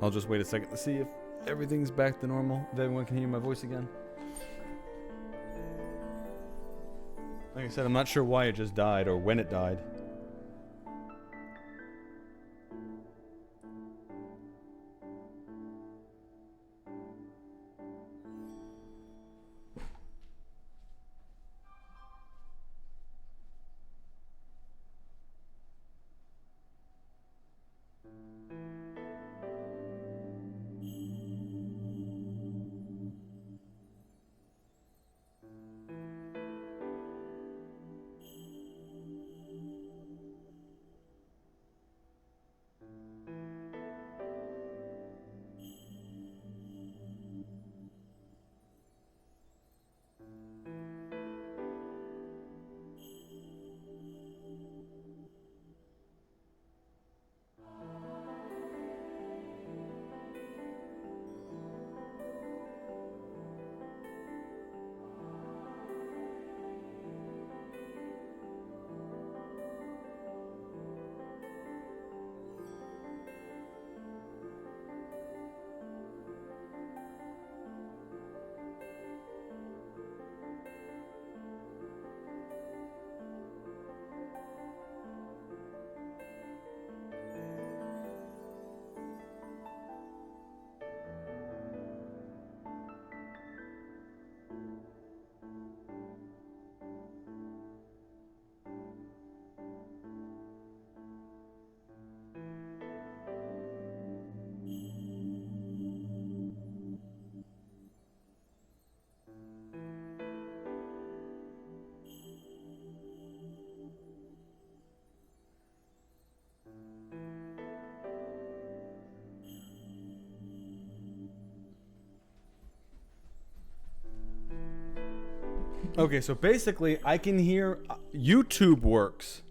I'll just wait a second to see if everything's back to normal, if everyone can hear my voice again. Like I said, I'm not sure why it just died or when it died. Okay, so basically, I can hear YouTube works.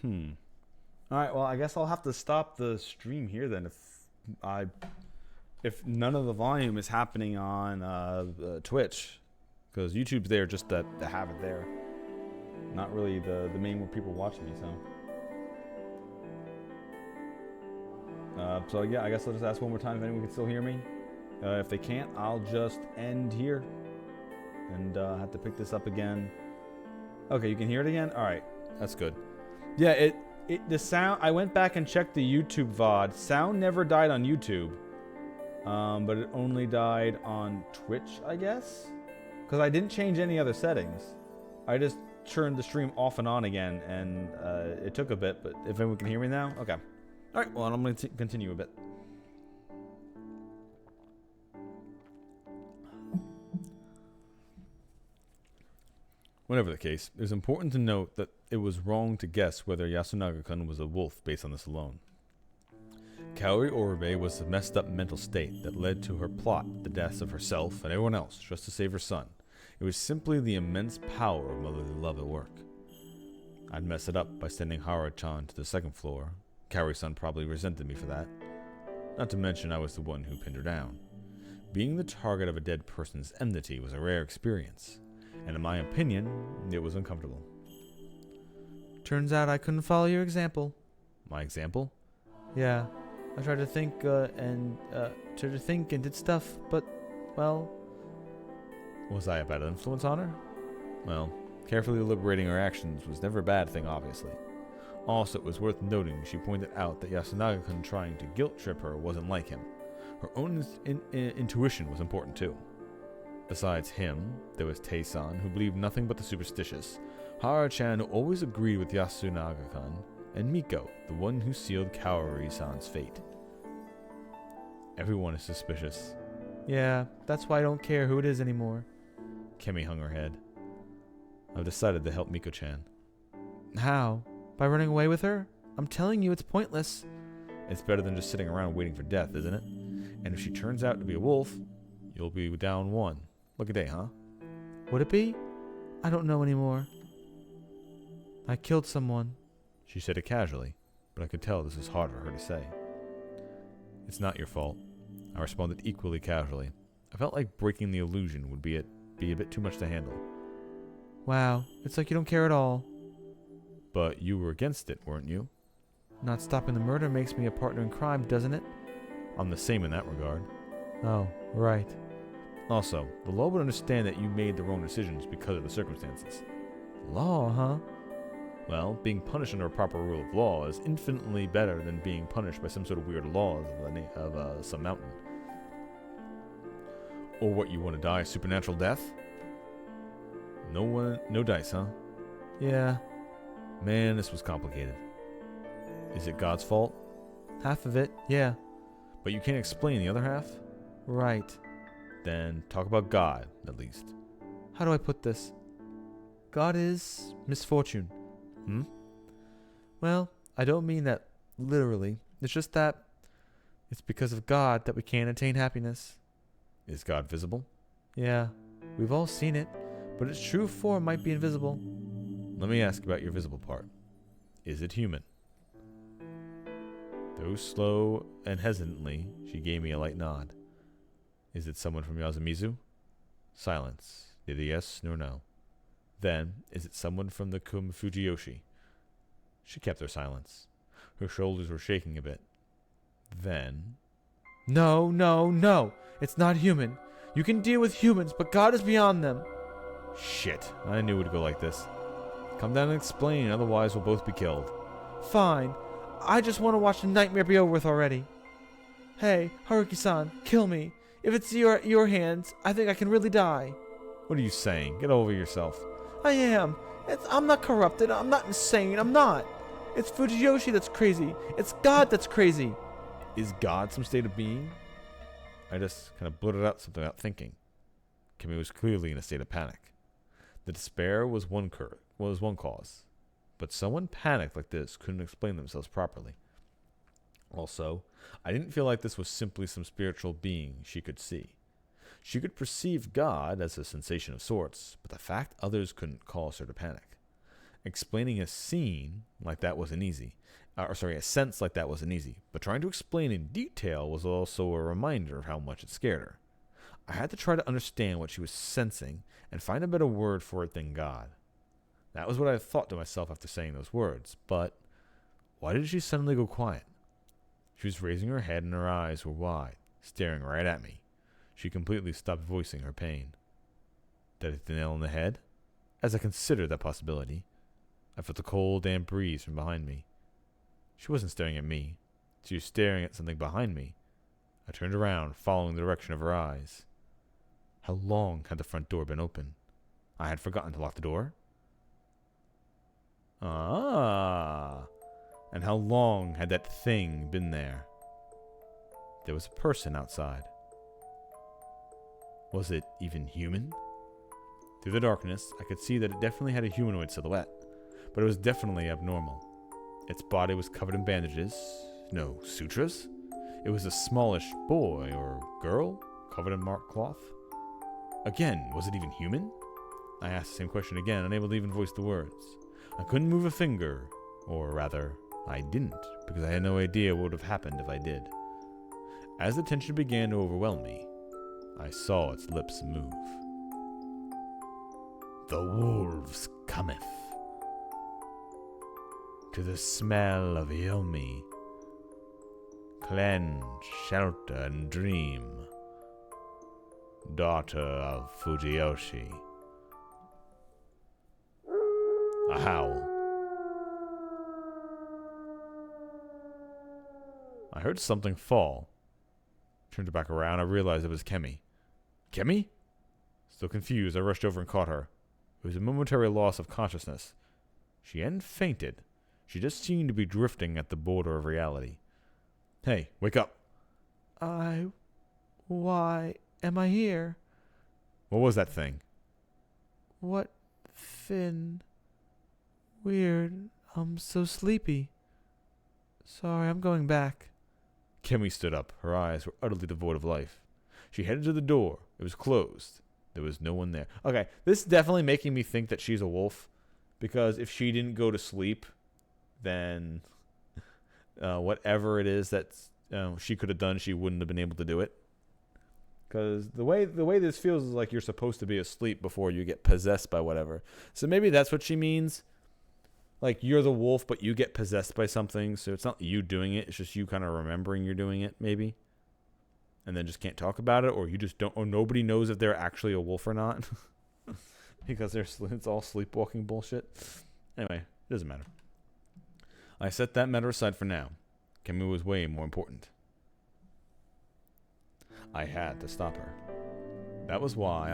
All right, well, I guess I'll have to stop the stream here then if none of the volume is happening on Twitch, because YouTube's there just to have it there. Not really the main where people watch me, so. So yeah, I guess I'll just ask one more time if anyone can still hear me. If they can't, I'll just end here and have to pick this up again. Okay, you can hear it again? All right, that's good. Yeah, the sound, I went back and checked the YouTube VOD. Sound never died on YouTube, but it only died on Twitch, I guess? Because I didn't change any other settings. I just turned the stream off and on again, and it took a bit, but if anyone can hear me now, okay. All right, well, I'm going to continue a bit. Whatever the case, it is important to note that it was wrong to guess whether Yasunaga-kun was a wolf based on this alone. Kaori Oribe was a messed up mental state that led to her plot, the deaths of herself and everyone else just to save her son. It was simply the immense power of motherly love at work. I'd mess it up by sending Hara-chan to the second floor. Kaori-san probably resented me for that. Not to mention I was the one who pinned her down. Being the target of a dead person's enmity was a rare experience, and in my opinion, it was uncomfortable. Turns out I couldn't follow your example. My example? Yeah, I tried to think and did stuff, but, well... Was I a bad influence on her? Well, carefully liberating her actions was never a bad thing, obviously. Also, it was worth noting she pointed out that Yasunaga-kun trying to guilt-trip her wasn't like him. Her own intuition was important too. Besides him, there was Tei-san, who believed nothing but the superstitious, Hara-chan, who always agreed with Yasunaga-kun, and Miko, the one who sealed Kaori-san's fate. Everyone is suspicious. Yeah, that's why I don't care who it is anymore. Kemi hung her head. I've decided to help Miko-chan. How? By running away with her? I'm telling you, it's pointless. It's better than just sitting around waiting for death, isn't it? And if she turns out to be a wolf, you'll be down one. Look a day, huh? Would it be? I don't know anymore. I killed someone. She said it casually, but I could tell this was hard for her to say. It's not your fault. I responded equally casually. I felt like breaking the illusion would be a bit too much to handle. Wow, it's like you don't care at all. But you were against it, weren't you? Not stopping the murder makes me a partner in crime, doesn't it? I'm the same in that regard. Oh, right. Also, the law would understand that you made the wrong decisions because of the circumstances. Law, huh? Well, being punished under a proper rule of law is infinitely better than being punished by some sort of weird laws of some mountain. Or what, you want to die a supernatural death? No dice, huh? Yeah. Man, this was complicated. Is it God's fault? Half of it, yeah. But you can't explain the other half? Right. Then talk about God, at least. How do I put this? God is misfortune. Well, I don't mean that literally. It's just that it's because of God that we can't attain happiness. Is God visible? Yeah, we've all seen it, but its true form might be invisible. Let me ask about your visible part. Is it human? Though slow and hesitantly, she gave me a light nod. Is it someone from Yasumizu? Silence. Neither yes nor no. Then, is it someone from the Kum Fujiyoshi? She kept her silence. Her shoulders were shaking a bit. Then... No, no, no! It's not human. You can deal with humans, but God is beyond them. Shit, I knew it would go like this. Come down and explain, otherwise we'll both be killed. Fine. I just want to watch the nightmare be over with already. Hey, Haruki-san, kill me. If it's your hands, I think I can really die. What are you saying? Get over yourself. I am. I'm not corrupted. I'm not insane. I'm not. It's Fujiyoshi that's crazy. It's God that's crazy. Is God some state of being? I just kind of blurted out something without thinking. Kimi was clearly in a state of panic. The despair was one cause, but someone panicked like this couldn't explain themselves properly. Also, I didn't feel like this was simply some spiritual being she could see. She could perceive God as a sensation of sorts, but the fact others couldn't cause her to panic. Explaining a scene like that wasn't easy. A sense like that wasn't easy, but trying to explain in detail was also a reminder of how much it scared her. I had to try to understand what she was sensing and find a better word for it than God. That was what I thought to myself after saying those words, but why did she suddenly go quiet? She was raising her head and her eyes were wide, staring right at me. She completely stopped voicing her pain. Did I hit the nail on the head? As I considered that possibility, I felt a cold, damp breeze from behind me. She wasn't staring at me. She was staring at something behind me. I turned around, following the direction of her eyes. How long had the front door been open? I had forgotten to lock the door. Ah! And how long had that thing been there? There was a person outside. Was it even human? Through the darkness, I could see that it definitely had a humanoid silhouette, but it was definitely abnormal. Its body was covered in bandages. No, sutras? It was a smallish boy or girl covered in marked cloth. Again, was it even human? I asked the same question again, unable to even voice the words. I couldn't move a finger, or rather, I didn't, because I had no idea what would have happened if I did. As the tension began to overwhelm me, I saw its lips move. The wolves cometh. To the smell of Yomi. Cleanse, shelter, and dream. Daughter of Fujiyoshi. A howl. I heard something fall. Turned back around, I realized it was Kemi. Kemi? Still confused, I rushed over and caught her. It was a momentary loss of consciousness. She hadn't fainted. She just seemed to be drifting at the border of reality. Hey, wake up. Why am I here? What was that thing? What fin? Weird. I'm so sleepy. Sorry, I'm going back. Kemi stood up. Her eyes were utterly devoid of life. She headed to the door. It was closed. There was no one there. Okay, this is definitely making me think that she's a wolf. Because if she didn't go to sleep, then whatever it is that she could have done, she wouldn't have been able to do it. Because the way this feels is like you're supposed to be asleep before you get possessed by whatever. So maybe that's what she means. Like, you're the wolf, but you get possessed by something. So it's not you doing it. It's just you kind of remembering you're doing it, maybe. And then just can't talk about it. Or you just don't. Or nobody knows if they're actually a wolf or not. Because it's all sleepwalking bullshit. Anyway, it doesn't matter. I set that matter aside for now. Kemi was way more important. I had to stop her. That was why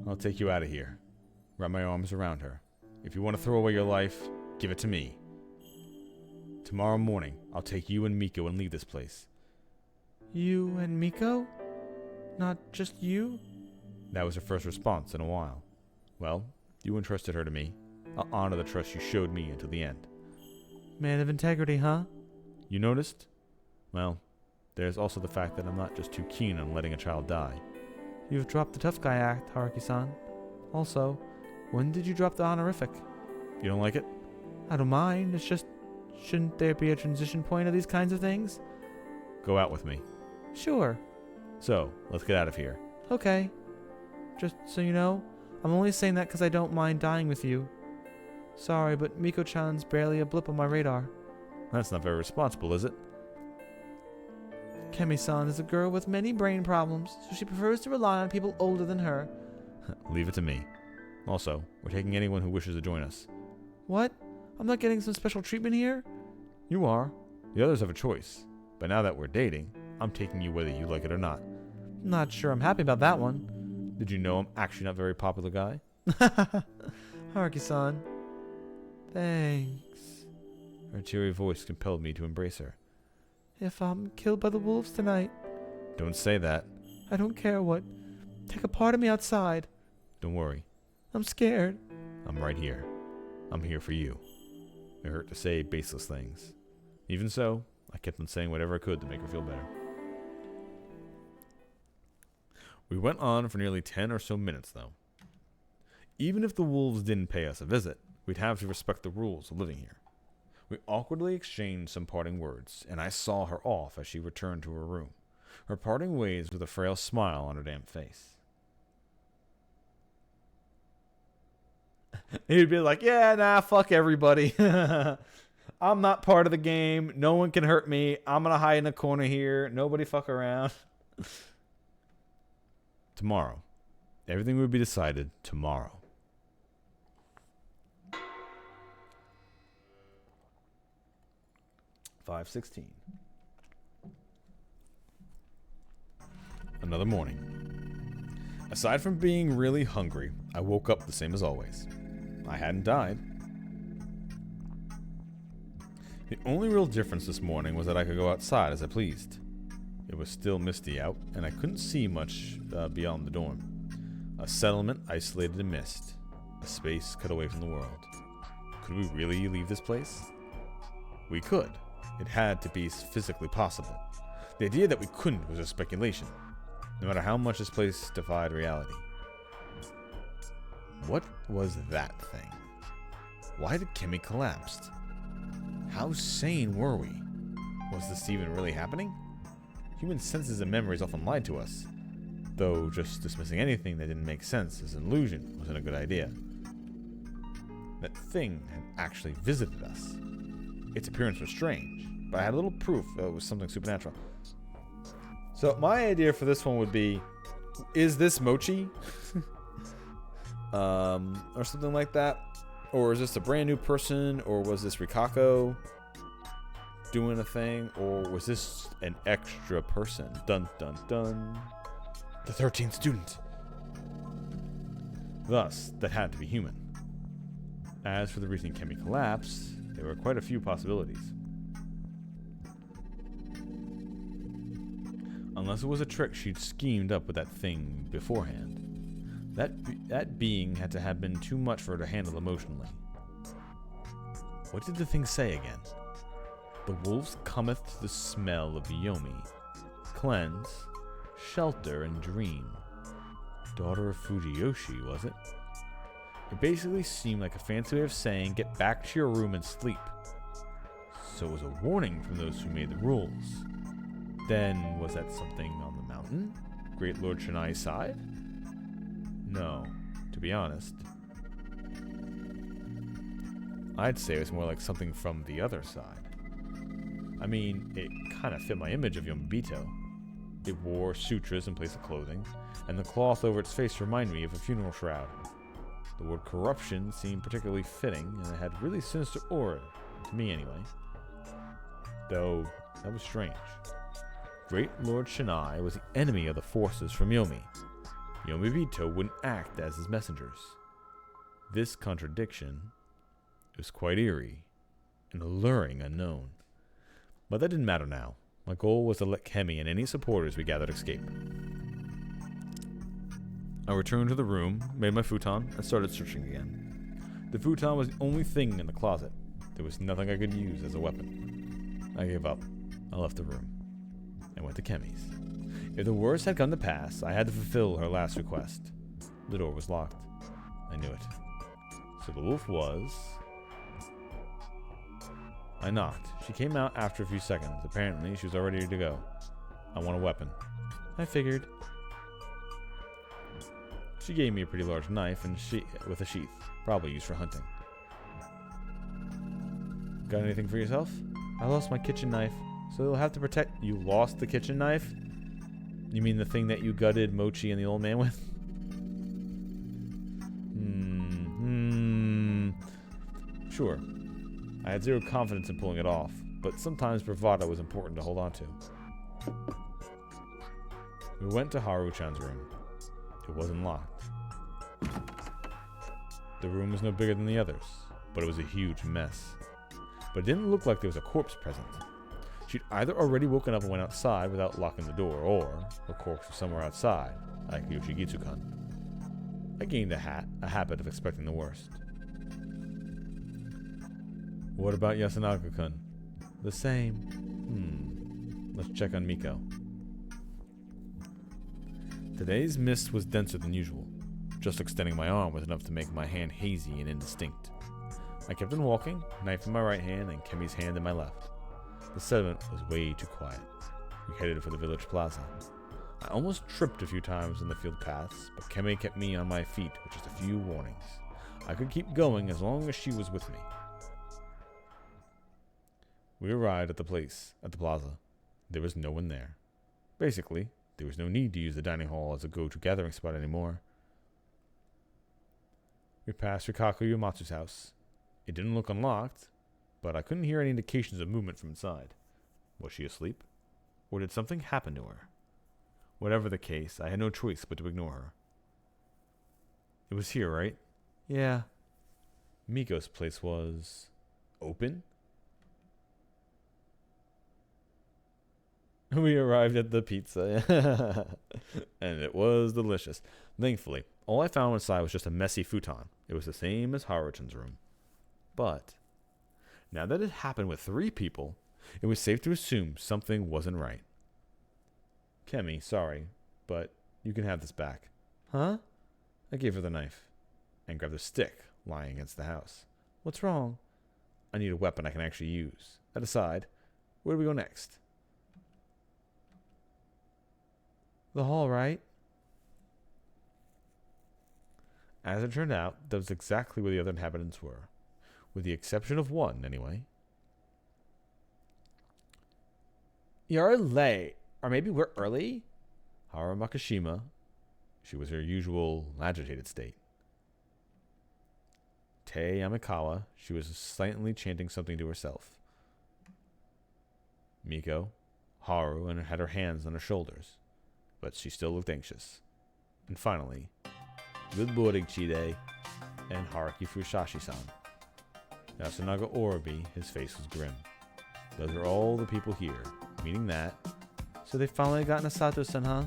I'll take you out of here. Wrap my arms around her. If you want to throw away your life, give it to me. Tomorrow morning, I'll take you and Miko and leave this place. You and Miko? Not just you? That was her first response in a while. Well, you entrusted her to me. I'll honor the trust you showed me until the end. Man of integrity, huh? You noticed? Well, there's also the fact that I'm not just too keen on letting a child die. You've dropped the tough guy act, Haruki-san. Also, when did you drop the honorific? You don't like it? I don't mind. It's just, shouldn't there be a transition point of these kinds of things? Go out with me. Sure. So, let's get out of here. Okay. Just so you know, I'm only saying that because I don't mind dying with you. Sorry, but Miko-chan's barely a blip on my radar. That's not very responsible, is it? Kemi-san is a girl with many brain problems, so she prefers to rely on people older than her. Leave it to me. Also, we're taking anyone who wishes to join us. What? I'm not getting some special treatment here? You are. The others have a choice. But now that we're dating, I'm taking you whether you like it or not. Not sure I'm happy about that one. Did you know I'm actually not a very popular guy? Haruki-san. Thanks. Her cheery voice compelled me to embrace her. If I'm killed by the wolves tonight, Don't say that. I don't care what. Take a part of me outside. Don't worry. I'm scared. I'm right here. I'm here for you. It hurt to say baseless things. Even so, I kept on saying whatever I could to make her feel better. We went on for nearly 10 or so minutes, though. Even if the wolves didn't pay us a visit, we'd have to respect the rules of living here. We awkwardly exchanged some parting words, and I saw her off as she returned to her room, her parting ways with a frail smile on her damn face. He'd be like, yeah, nah, fuck everybody. I'm not part of the game. No one can hurt me. I'm going to hide in a corner here. Nobody fuck around. Tomorrow. Everything would be decided tomorrow. $5:16. Another morning. Aside from being really hungry, I woke up the same as always. I hadn't died. The only real difference this morning was that I could go outside as I pleased. It was still misty out, and I couldn't see much beyond the dorm. A settlement isolated in mist. A space cut away from the world. Could we really leave this place? We could. It had to be physically possible. The idea that we couldn't was a speculation, no matter how much this place defied reality. What was that thing? Why did Kemi collapse? How sane were we? Was this even really happening? Human senses and memories often lied to us, though just dismissing anything that didn't make sense as an illusion wasn't a good idea. That thing had actually visited us. Its appearance was strange, but I had a little proof that it was something supernatural. So my idea for this one would be, is this Mochi? Or something like that? Or is this a brand new person? Or was this Rikako doing a thing? Or was this an extra person? Dun dun dun. The 13th student. Thus, that had to be human. As for the reason Kemi collapsed, there were quite a few possibilities. Unless it was a trick she'd schemed up with that thing beforehand. That being had to have been too much for her to handle emotionally. What did the thing say again? The wolves cometh to the smell of Yomi. Cleanse, shelter, and dream. Daughter of Fujiyoshi, was it? It basically seemed like a fancy way of saying, get back to your room and sleep. So it was a warning from those who made the rules. Then, was that something on the mountain? mountain? Great Lord Chennai's side? No, to be honest. I'd say it was more like something from the other side. I mean, it kind of fit my image of Yomabito. It wore sutras in place of clothing, and the cloth over its face reminded me of a funeral shroud. The word corruption seemed particularly fitting, and it had really sinister aura, to me anyway. Though, that was strange. Great Lord Chennai was the enemy of the forces from Yomi. Yomabito wouldn't act as his messengers. This contradiction was quite eerie, an alluring unknown. But that didn't matter now. My goal was to let Kemi and any supporters we gathered escape. I returned to the room, made my futon, and started searching again. The futon was the only thing in the closet. There was nothing I could use as a weapon. I gave up. I left the room. I went to Kemi's. If the worst had come to pass, I had to fulfill her last request. The door was locked. I knew it. So the wolf was... I knocked. She came out after a few seconds. Apparently, she was already ready to go. I want a weapon. I figured. She gave me a pretty large knife and with a sheath, probably used for hunting. Got anything for yourself? I lost my kitchen knife, so you'll have to protect... You lost the kitchen knife? You mean the thing that you gutted Mochi and the old man with? Sure. I had zero confidence in pulling it off, but sometimes bravado was important to hold on to. We went to Haru-chan's room. It wasn't locked. The room was no bigger than the others, but it was a huge mess. But it didn't look like there was a corpse present. She'd either already woken up and went outside without locking the door, or her corpse was somewhere outside, like Yoshigitsu-kun. I gained a habit of expecting the worst. What about Yasunaga-kun? The same. Let's check on Miko. Today's mist was denser than usual. Just extending my arm was enough to make my hand hazy and indistinct. I kept on walking, knife in my right hand and Kemi's hand in my left. The settlement was way too quiet. We headed for the village plaza. I almost tripped a few times on the field paths, but Kemi kept me on my feet with just a few warnings. I could keep going as long as she was with me. We arrived at the plaza. There was no one there. Basically, there was no need to use the dining hall as a go-to gathering spot anymore. We passed Rikaku Yomatsu's house. It didn't look unlocked, but I couldn't hear any indications of movement from inside. Was she asleep? Or did something happen to her? Whatever the case, I had no choice but to ignore her. It was here, right? Yeah. Miko's place was... open? We arrived at the pizza, and it was delicious. Thankfully, all I found inside was just a messy futon. It was the same as Haruchan's room. But, now that it happened with 3 people, it was safe to assume something wasn't right. Kemi, sorry, but you can have this back. Huh? I gave her the knife, and grabbed the stick lying against the house. What's wrong? I need a weapon I can actually use. That aside, where do we go next? The hall, right? As it turned out, that was exactly where the other inhabitants were. With the exception of one, anyway. You're late. Or maybe we're early? Haru Makishima. She was her usual agitated state. Tei Yamikawa. She was silently chanting something to herself. Miko. Haru and had her hands on her shoulders. But she still looked anxious. And finally, good morning, Chide, and Haruki Fusashi-san. Yasunaga Orabi, his face was grim. Those are all the people here, meaning that... So they finally got Nasato-san, huh?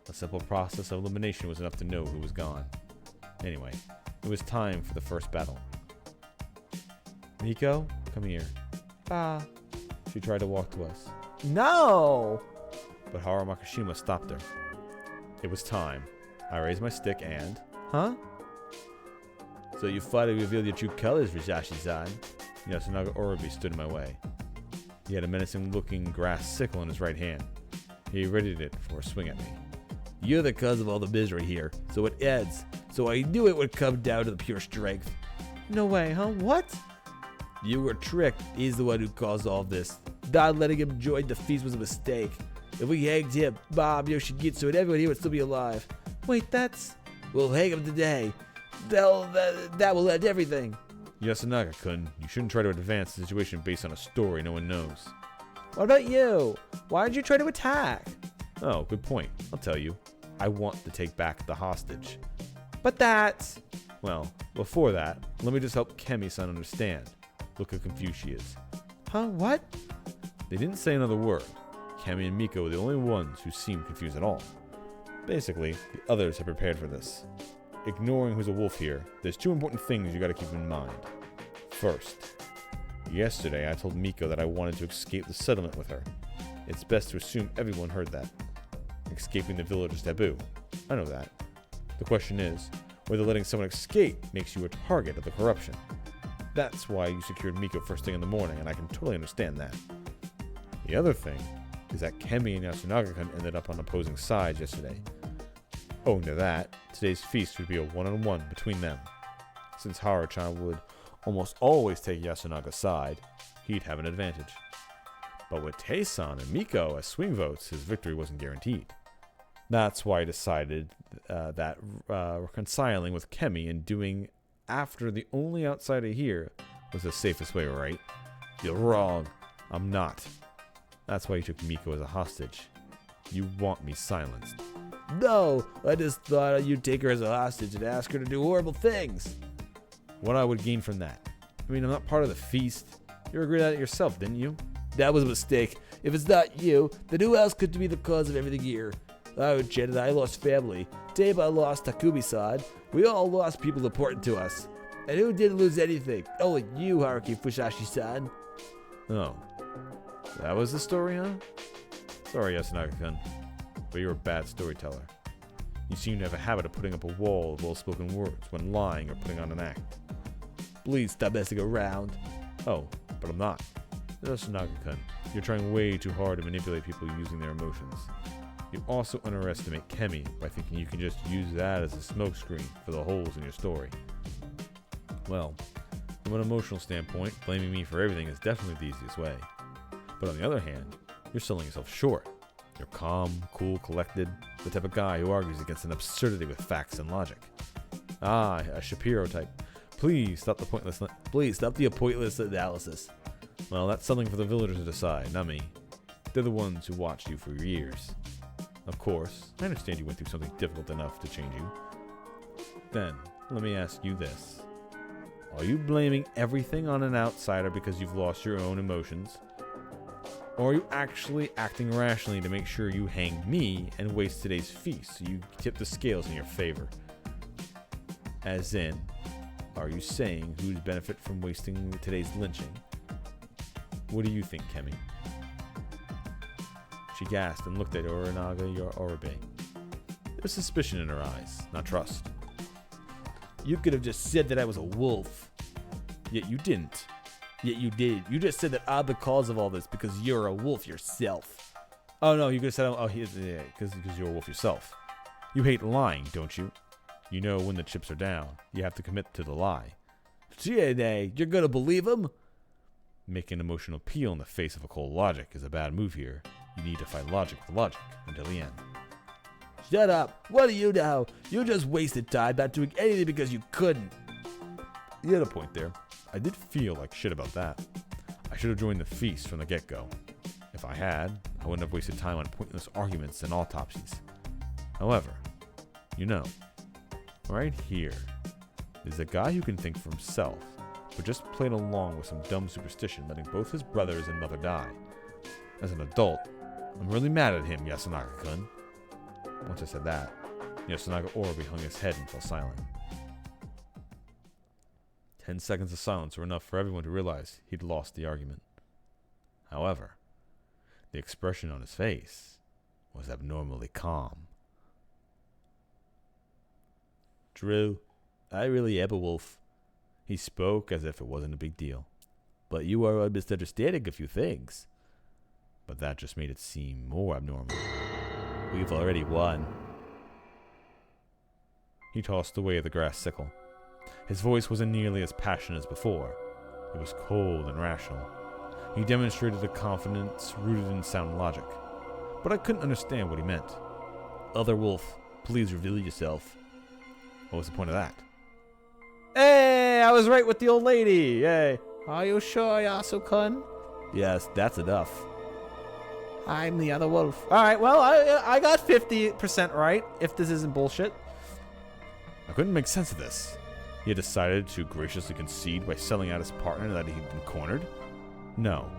A simple process of elimination was enough to know who was gone. Anyway, it was time for the first battle. Miko, come here. She tried to walk to us. No! But Haru Makishima stopped her. It was time. I raised my stick and... Huh? So you finally revealed your true colors, Fusashi-san. Yasunaga Orabi stood in my way. He had a menacing-looking grass sickle in his right hand. He readied it for a swing at me. You're the cause of all the misery here, so it ends. So I knew it would come down to the pure strength. No way, huh? What? You were tricked. He's the one who caused all this. Not letting him join the feast was a mistake. If we hanged him, Bob, Yoshigitsu, and everyone here would still be alive. Wait, that's... We'll hang him today. That will end everything. Yasunaga-kun, you shouldn't try to advance the situation based on a story no one knows. What about you? Why did you try to attack? Oh, good point. I'll tell you. I want to take back the hostage. But that's... Well, before that, let me just help Kemi-san understand. Look how confused she is. Huh? What? They didn't say another word. Kemi and Miko were the only ones who seemed confused at all. Basically, the others had prepared for this. Ignoring who's a wolf here, there's two important things you gotta keep in mind. First, yesterday I told Miko that I wanted to escape the settlement with her. It's best to assume everyone heard that. Escaping the village is taboo. I know that. The question is, whether letting someone escape makes you a target of the corruption. That's why you secured Miko first thing in the morning, and I can totally understand that. The other thing is that Kemi and Yasunaga-kun ended up on opposing sides yesterday. Owing to that, today's feast would be a one-on-one between them. Since Haru-chan would almost always take Yasunaga's side, he'd have an advantage. But with Tei-san and Miko as swing votes, his victory wasn't guaranteed. That's why he decided that reconciling with Kemi and doing after the only outsider here was the safest way, right? You're wrong. I'm not. That's why you took Miko as a hostage. You want me silenced. No, I just thought you'd take her as a hostage and ask her to do horrible things. What I would gain from that? I mean, I'm not part of the feast. You agreed at it yourself, didn't you? That was a mistake. If it's not you, then who else could be the cause of everything here? Jen and I lost family. Teiba lost Takumi-san. We all lost people important to us. And who didn't lose anything? Only you, Haruki Fusashi-san. Oh. That was the story, huh? Sorry, Yasunaga-kun, but you're a bad storyteller. You seem to have a habit of putting up a wall of well-spoken words when lying or putting on an act. Please stop messing around. Oh, but I'm not. Yasunaga-kun, you're trying way too hard to manipulate people using their emotions. You also underestimate Kemi by thinking you can just use that as a smokescreen for the holes in your story. Well, from an emotional standpoint, blaming me for everything is definitely the easiest way. But on the other hand, you're selling yourself short. You're calm, cool, collected, the type of guy who argues against an absurdity with facts and logic. Ah, a Shapiro type. Please stop the pointless analysis. Well, that's something for the villagers to decide, not me. They're the ones who watched you for years. Of course, I understand you went through something difficult enough to change you. Then, let me ask you this. Are you blaming everything on an outsider because you've lost your own emotions? Or are you actually acting rationally to make sure you hang me and waste today's feast so you tip the scales in your favor? As in, are you saying who'd benefit from wasting today's lynching? What do you think, Kemi? She gasped and looked at Orinaga Oribe. There was suspicion in her eyes, not trust. You could have just said that I was a wolf. Yet you didn't. Yet you did. You just said that I'm the cause of all this because you're a wolf yourself. Oh no, you could have said, because you're a wolf yourself. You hate lying, don't you? You know when the chips are down, you have to commit to the lie. TNA, you're gonna believe him? Making an emotional appeal in the face of a cold logic is a bad move here. You need to fight logic with logic until the end. Shut up! What do you know? You just wasted time not doing anything because you couldn't. You had a point there. I did feel like shit about that. I should have joined the feast from the get-go. If I had, I wouldn't have wasted time on pointless arguments and autopsies. However, you know, right here is a guy who can think for himself, but just played along with some dumb superstition, letting both his brothers and mother die. As an adult, I'm really mad at him, Yasunaga-kun. Once I said that, Yasunaga Oribe hung his head and fell silent. 10 seconds of silence were enough for everyone to realize he'd lost the argument. However, the expression on his face was abnormally calm. Drew, I really am a wolf. He spoke as if it wasn't a big deal. But you are misunderstanding a few things. But that just made it seem more abnormal. We've already won. He tossed away the grass sickle. His voice wasn't nearly as passionate as before. It was cold and rational. He demonstrated a confidence rooted in sound logic. But I couldn't understand what he meant. Other wolf, please reveal yourself. What was the point of that? Hey, I was right with the old lady. Hey. Are you sure, Yasu-kun? Yes, that's enough. I'm the other wolf. All right, well, I got 50% right, if this isn't bullshit. I couldn't make sense of this. He had decided to graciously concede by selling out his partner that he'd been cornered? No.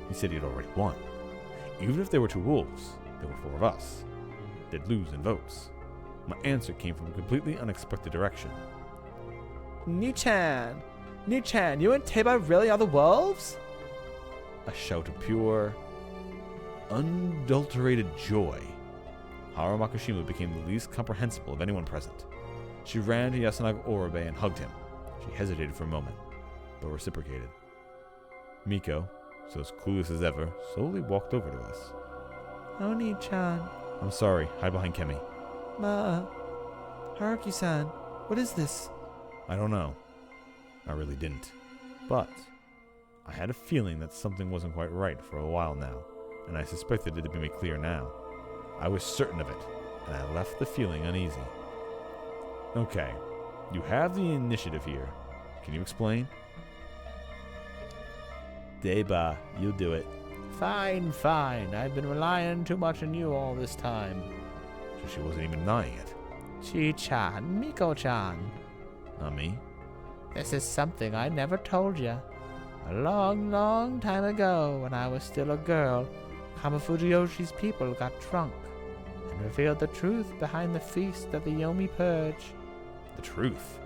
He said he had already won. Even if there were 2 wolves, there were 4 of us. They'd lose in votes. My answer came from a completely unexpected direction. Ni-chan, you and Teba really are the wolves? A shout of pure, unadulterated joy. Haru Makishima became the least comprehensible of anyone present. She ran to Yasunaga Oribe and hugged him. She hesitated for a moment, but reciprocated. Miko, so as clueless as ever, slowly walked over to us. Oh, Ni-chan. I'm sorry, hide behind Kemi. Haruki-san, what is this? I don't know. I really didn't. But I had a feeling that something wasn't quite right for a while now, and I suspected it to be made clear now. I was certain of it, and I left the feeling uneasy. Okay, you have the initiative here. Can you explain? Deba, you do it. Fine. I've been relying too much on you all this time. So she wasn't even denying it. Chi-chan, Miko-chan. Not me. This is something I never told you. A long time ago, when I was still a girl, Kamifujiyoshi's people got drunk and revealed the truth behind the feast of the Yomi Purge. The truth.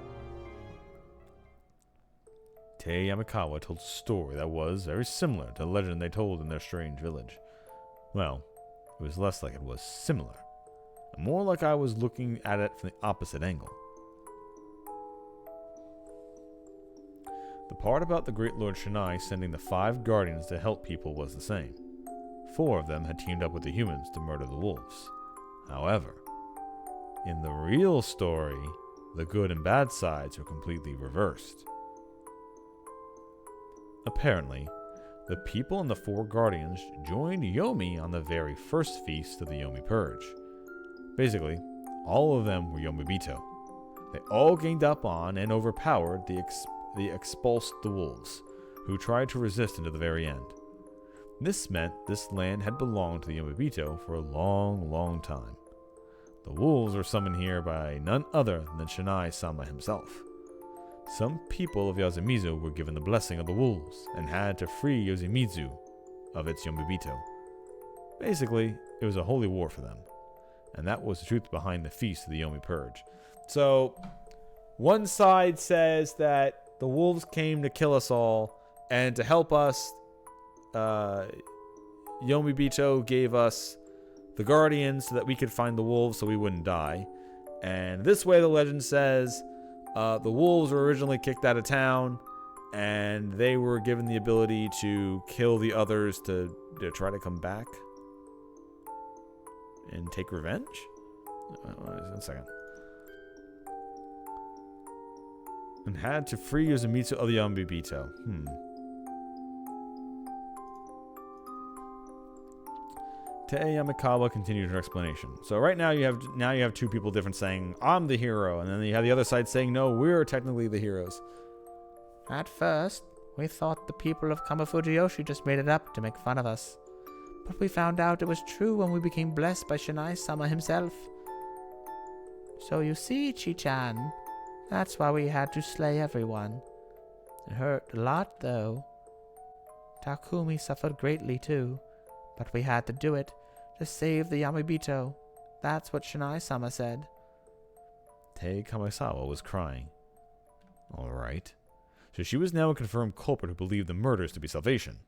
Tei Yamakawa told a story that was very similar to the legend they told in their strange village. Well, it was less like it was similar, and more like I was looking at it from the opposite angle. The part about the Great Lord Shinai sending the 5 guardians to help people was the same. 4 of them had teamed up with the humans to murder the wolves. However, in the real story, the good and bad sides were completely reversed. Apparently, the people and the 4 guardians joined Yomi on the very first feast of the Yomi Purge. Basically, all of them were Yomibito. They all ganged up on and overpowered the expulsed the wolves, who tried to resist until the very end. This meant this land had belonged to the Yomibito for a long time. The wolves were summoned here by none other than Shinai-sama himself. Some people of Yasumizu were given the blessing of the wolves and had to free Yosemizu of its Yomibito. Basically, it was a holy war for them, and that was the truth behind the feast of the Yomi Purge. So, one side says that the wolves came to kill us all, and to help us, Yomibito gave us the guardians so that we could find the wolves so we wouldn't die. And this way the legend says the wolves were originally kicked out of town, and they were given the ability to kill the others to try to come back and take revenge? 1 second. And had to free Yosemitsu of the Yomibito. Tei Yamakawa continued her explanation. So right now you have 2 people different saying, I'm the hero, and then you have the other side saying, no, we're technically the heroes. At first, we thought the people of Kamafujiyoshi just made it up to make fun of us. But we found out it was true when we became blessed by Shinai-sama himself. So you see, Chi-chan, that's why we had to slay everyone. It hurt a lot, though. Takumi suffered greatly, too. But we had to do it to save the Yamibito. That's what Shinai-sama said. Tei Kamisawa was crying. All right. So she was now a confirmed culprit who believed the murders to be salvation.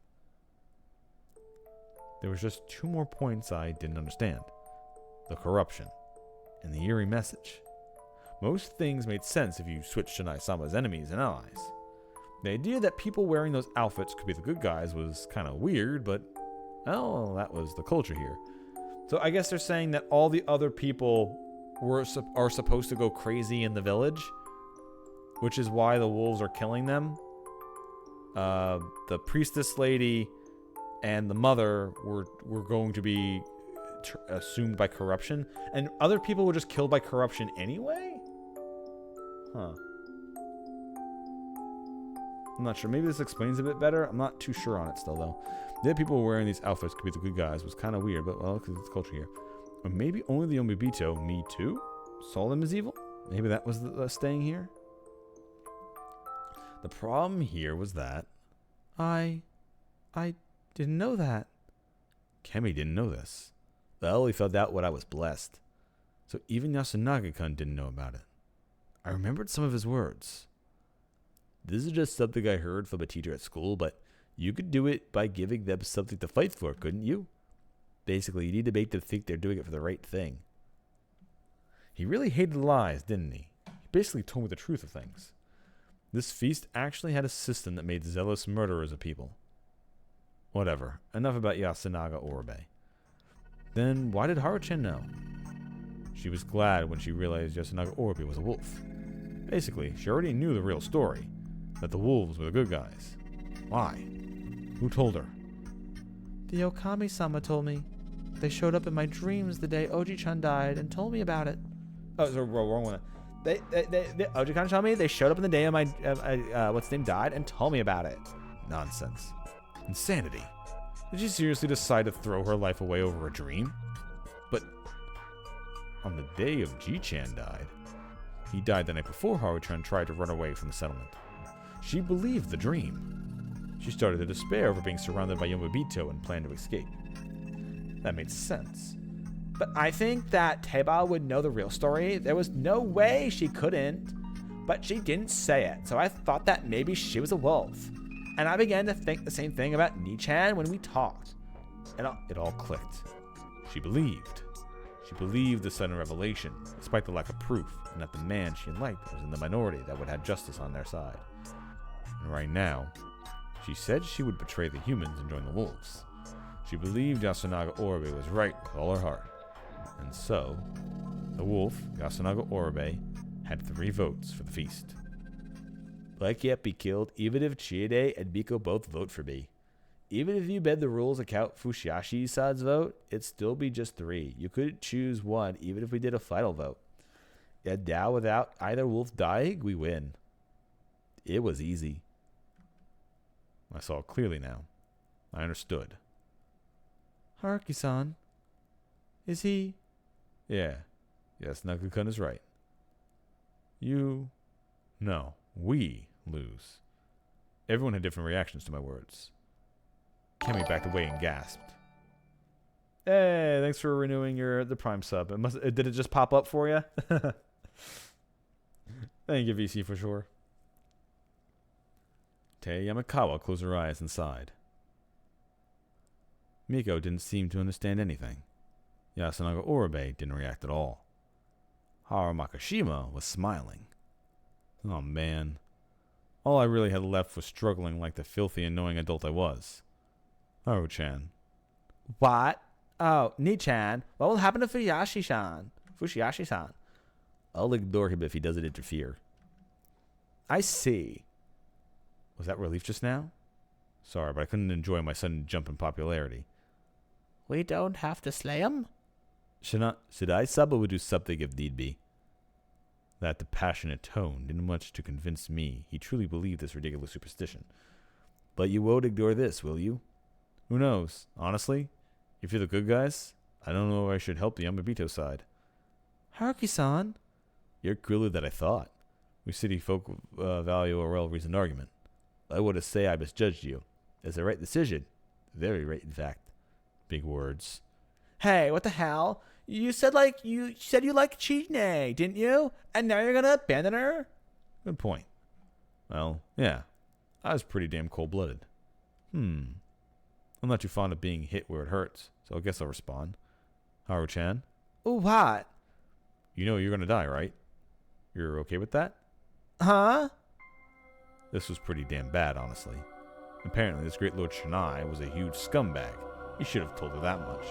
There was just 2 more points I didn't understand. The corruption and the eerie message. Most things made sense if you switched Shinai-sama's enemies and allies. The idea that people wearing those outfits could be the good guys was kind of weird, but, well, that was the culture here. So I guess they're saying that all the other people are supposed to go crazy in the village, which is why the wolves are killing them. The priestess lady and the mother were going to be assumed by corruption, and other people were just killed by corruption anyway? Huh. I'm not sure. Maybe this explains a bit better. I'm not too sure on it still, though. The other people wearing these outfits could be the good guys. Was kind of weird, but well, because it's culture here. Or maybe only the Omibito, me too, saw them as evil? Maybe that was the staying here? The problem here was that I didn't know that. Kemi didn't know this. Well, he found out when I was blessed. So even Yasunaga-kun didn't know about it. I remembered some of his words. This is just something I heard from a teacher at school, but you could do it by giving them something to fight for, couldn't you? Basically, you need to make them think they're doing it for the right thing. He really hated lies, didn't he? He basically told me the truth of things. This feast actually had a system that made zealous murderers of people. Whatever. Enough about Yasunaga Oribe. Then why did Haru-chan know? She was glad when she realized Yasunaga Oribe was a wolf. Basically, she already knew the real story, that the wolves were the good guys. Why? Who told her? The Okami-sama told me. They showed up in my dreams the day Oji-chan died and told me about it. Oh, so wrong one. They Oji-chan told me they showed up in the day of my what's his name died and told me about it. Nonsense. Insanity. Did she seriously decide to throw her life away over a dream? But on the day of Ji-chan died, he died the night before Haru-chan tried to run away from the settlement. She believed the dream. She started to despair over being surrounded by Yomobito and planned to escape. That made sense. But I think that Teba would know the real story. There was no way she couldn't. But she didn't say it, so I thought that maybe she was a wolf. And I began to think the same thing about Ni-chan when we talked. And it all clicked. She believed. She believed the sudden revelation, despite the lack of proof, and that the man she liked was in the minority that would have justice on their side. And right now, she said she would betray the humans and join the wolves. She believed Yasunaga Oribe was right with all her heart. And so, the wolf, Yasunaga Oribe, had 3 votes for the feast. I can't be killed even if Chiide and Miko both vote for me. Even if you bend the rules and count Fushiashi-san's vote, it'd still be just 3. You couldn't choose one even if we did a final vote. And now without either wolf dying, we win. It was easy. I saw it clearly now. I understood. Haruki-san. Is he? Yeah. Yes, Naku-kun is right. No, we lose. Everyone had different reactions to my words. Kemi backed away and gasped. Hey, thanks for renewing the Prime sub. Did it just pop up for you? Thank you, VC, for sure. Tei Yamakawa closed her eyes and sighed. Miko didn't seem to understand anything. Yasunaga Oribe didn't react at all. Haru Makashima was smiling. Oh man. All I really had left was struggling like the filthy, annoying adult I was. Haru-chan. What? Oh, Ni-chan. What will happen to Fushiashi-san? I'll ignore him if he doesn't interfere. I see. Was that relief just now? Sorry, but I couldn't enjoy my sudden jump in popularity. We don't have to slay him? Shidai Saba would do something if need be. That the passionate tone didn't much to convince me he truly believed this ridiculous superstition. But you won't ignore this, will you? Who knows? Honestly, if you're the good guys, I don't know if I should help the Yamabito side. Haruki-san? You're crueler than I thought. We city folk value a well-reasoned argument. I want to say I misjudged you. It's the right decision. Very right, in fact. Big words. Hey, what the hell? You said you liked Chine, didn't you? And now you're gonna abandon her? Good point. Well, yeah. I was pretty damn cold-blooded. I'm not too fond of being hit where it hurts, so I guess I'll respond. Haru-chan? What? You know you're gonna die, right? You're okay with that? Huh? This was pretty damn bad, honestly. Apparently, this great Lord Shinai was a huge scumbag. He should have told her that much.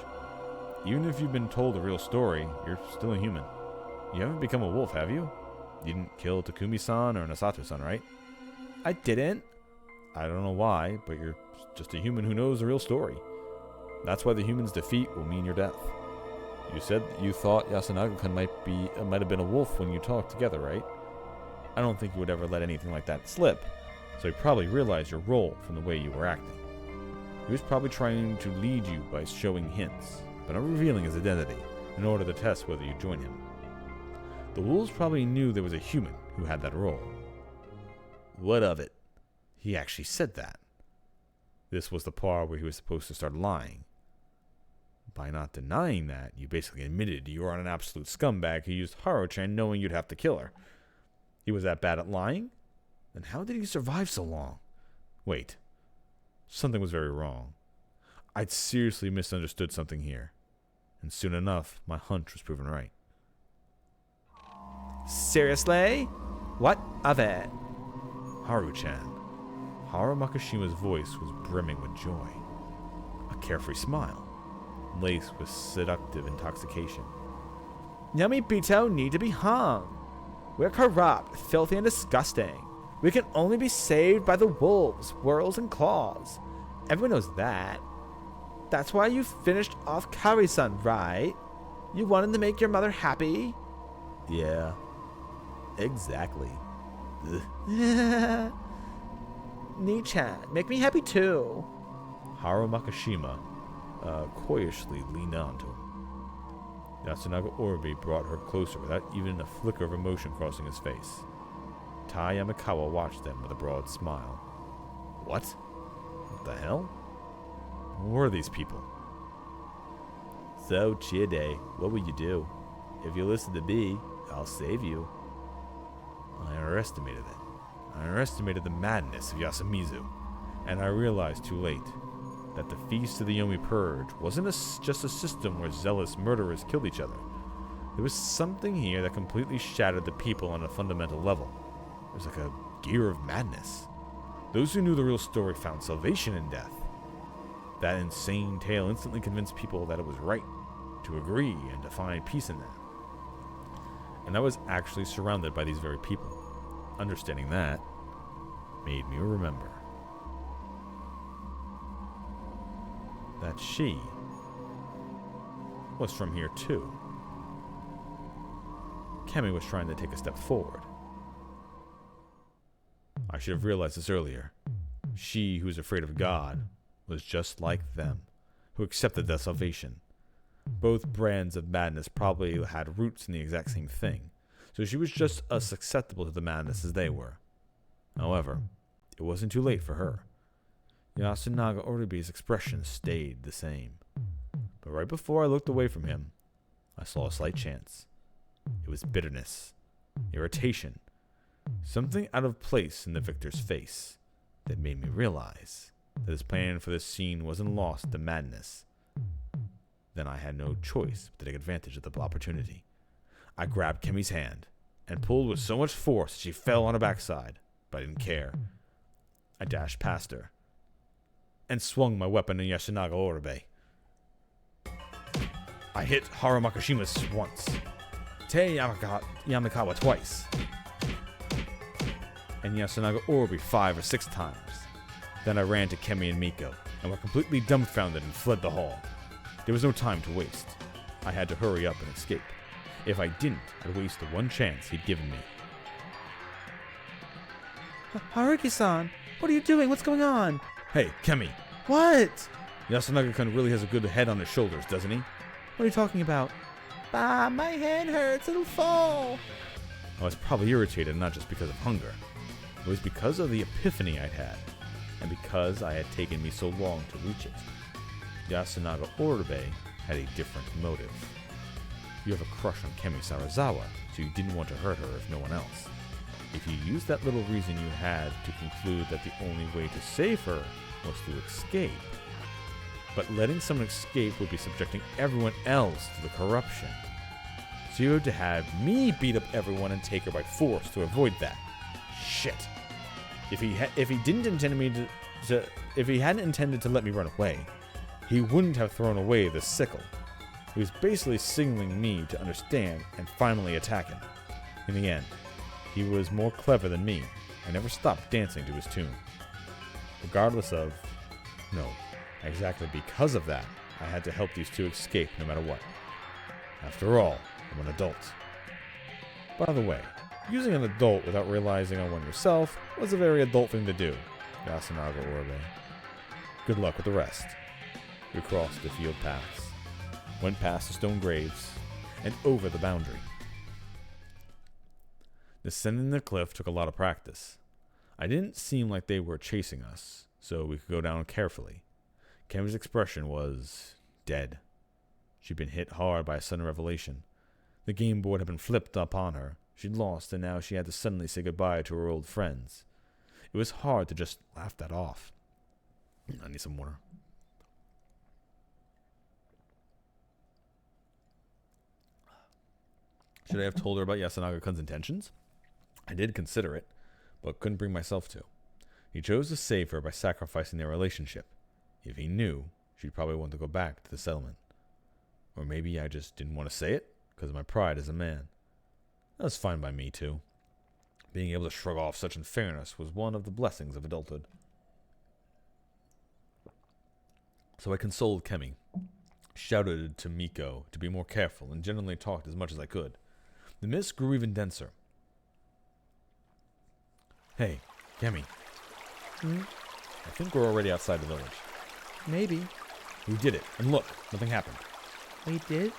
Even if you've been told a real story, you're still a human. You haven't become a wolf, have you? You didn't kill Takumi-san or Nasato-san, right? I didn't. I don't know why, but you're just a human who knows the real story. That's why the human's defeat will mean your death. You said that you thought Yasunaga-kun might have been a wolf when you talked together, right? I don't think you would ever let anything like that slip, so he probably realized your role from the way you were acting. He was probably trying to lead you by showing hints, but not revealing his identity, in order to test whether you join him. The wolves probably knew there was a human who had that role. What of it? He actually said that. This was the part where he was supposed to start lying. By not denying that, you basically admitted you were an absolute scumbag who used Haru-chan knowing you'd have to kill her. He was that bad at lying? Then how did he survive so long? Wait. Something was very wrong. I'd seriously misunderstood something here. And soon enough, my hunch was proven right. Seriously? What of it? Haru-chan. Haru Makishima's voice was brimming with joy. A carefree smile, laced with seductive intoxication. Yummy Bito need to be hung. We're corrupt, filthy, and disgusting. We can only be saved by the wolves, whirls, and claws. Everyone knows that. That's why you finished off Kaori-san, right? You wanted to make your mother happy? Yeah, exactly. Ni-chan, make me happy too. Haru Makishima coyishly leaned onto him. Yasunaga Oribe brought her closer without even a flicker of emotion crossing his face. Tai Yamakawa watched them with a broad smile. What? What the hell? Who were these people? So, Chiade, what will you do? If you listen to me, I'll save you. I underestimated it. I underestimated the madness of Yasumizu, and I realized too late that the Feast of the Yomi Purge wasn't just a system where zealous murderers killed each other. There was something here that completely shattered the people on a fundamental level. It was like a gear of madness. Those who knew the real story found salvation in death. That insane tale instantly convinced people that it was right to agree and to find peace in that. And I was actually surrounded by these very people. Understanding that made me remember that she was from here too. Kemi was trying to take a step forward. I should have realized this earlier. She who was afraid of God was just like them, who accepted their salvation. Both brands of madness probably had roots in the exact same thing, so she was just as susceptible to the madness as they were. However, it wasn't too late for her. Yasunaga Oribe's expression stayed the same. But right before I looked away from him, I saw a slight chance. It was bitterness, irritation, something out of place in the victor's face that made me realize that his plan for this scene wasn't lost to madness. Then I had no choice but to take advantage of the opportunity. I grabbed Kemi's hand and pulled with so much force that she fell on her backside, but I didn't care. I dashed past her and swung my weapon at Yasunaga Oribe. I hit Haru Makishima once, Tei Yamakawa twice, and Yasunaga Oribe 5 or 6 times. Then I ran to Kemi and Miko, and were completely dumbfounded and fled the hall. There was no time to waste. I had to hurry up and escape. If I didn't, I'd waste the one chance he'd given me. Haruki-san, what are you doing? What's going on? Hey, Kemi. What? Yasunaga-kun really has a good head on his shoulders, doesn't he? What are you talking about? Ah, my head hurts. It'll fall. I was probably irritated not just because of hunger. It was because of the epiphany I'd had, and because I had taken me so long to reach it. Yasunaga Oribe had a different motive. You have a crush on Kemi Sarazawa, so you didn't want to hurt her if no one else. If you used that little reason you had to conclude that the only way to save her was to escape, but letting someone escape would be subjecting everyone else to the corruption. So you had to have me beat up everyone and take her by force to avoid that. Shit. If he hadn't intended to let me run away, he wouldn't have thrown away the sickle. He was basically signaling me to understand and finally attack him. In the end, he was more clever than me and never stopped dancing to his tune. Regardless of, no, exactly because of that, I had to help these two escape no matter what. After all, I'm an adult. By the way, using an adult without realizing on one yourself was a very adult thing to do, Yasunaga Orobe. Good luck with the rest. We crossed the field paths, went past the stone graves, and over the boundary. Descending the cliff took a lot of practice. I didn't seem like they were chasing us, so we could go down carefully. Kemi's expression was dead. She'd been hit hard by a sudden revelation. The game board had been flipped upon her. She'd lost, and now she had to suddenly say goodbye to her old friends. It was hard to just laugh that off. I need some water. Should I have told her about Yasunaga-kun's intentions? I did consider it, but couldn't bring myself to. He chose to save her by sacrificing their relationship. If he knew, she'd probably want to go back to the settlement. Or maybe I just didn't want to say it, because of my pride as a man. That was fine by me, too. Being able to shrug off such unfairness was one of the blessings of adulthood. So I consoled Kemi, shouted to Miko to be more careful, and generally talked as much as I could. The mist grew even denser. Hey, Kemi. I think we're already outside the village. Maybe. We did it, and look, nothing happened. We did?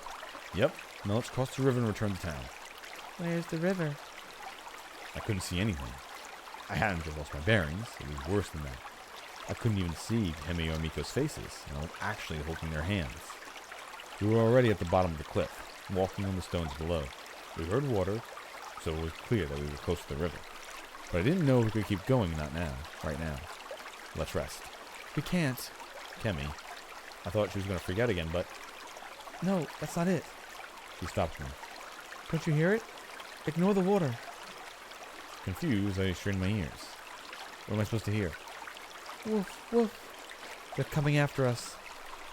Yep, now let's cross the river and return to town. Where's the river? I couldn't see anything. I hadn't just lost my bearings, it was worse than that. I couldn't even see Kemi or Miko's faces, and I was actually holding their hands. We were already at the bottom of the cliff, walking on the stones below. We heard water, so it was clear that we were close to the river. But I didn't know if we could keep going, not now, right now. Let's rest. We can't. Kemi. I thought she was going to freak out again, but... No, that's not it. She stopped me. Don't you hear it? Ignore the water. Confused, I strained my ears. What am I supposed to hear? Woof, woof. They're coming after us.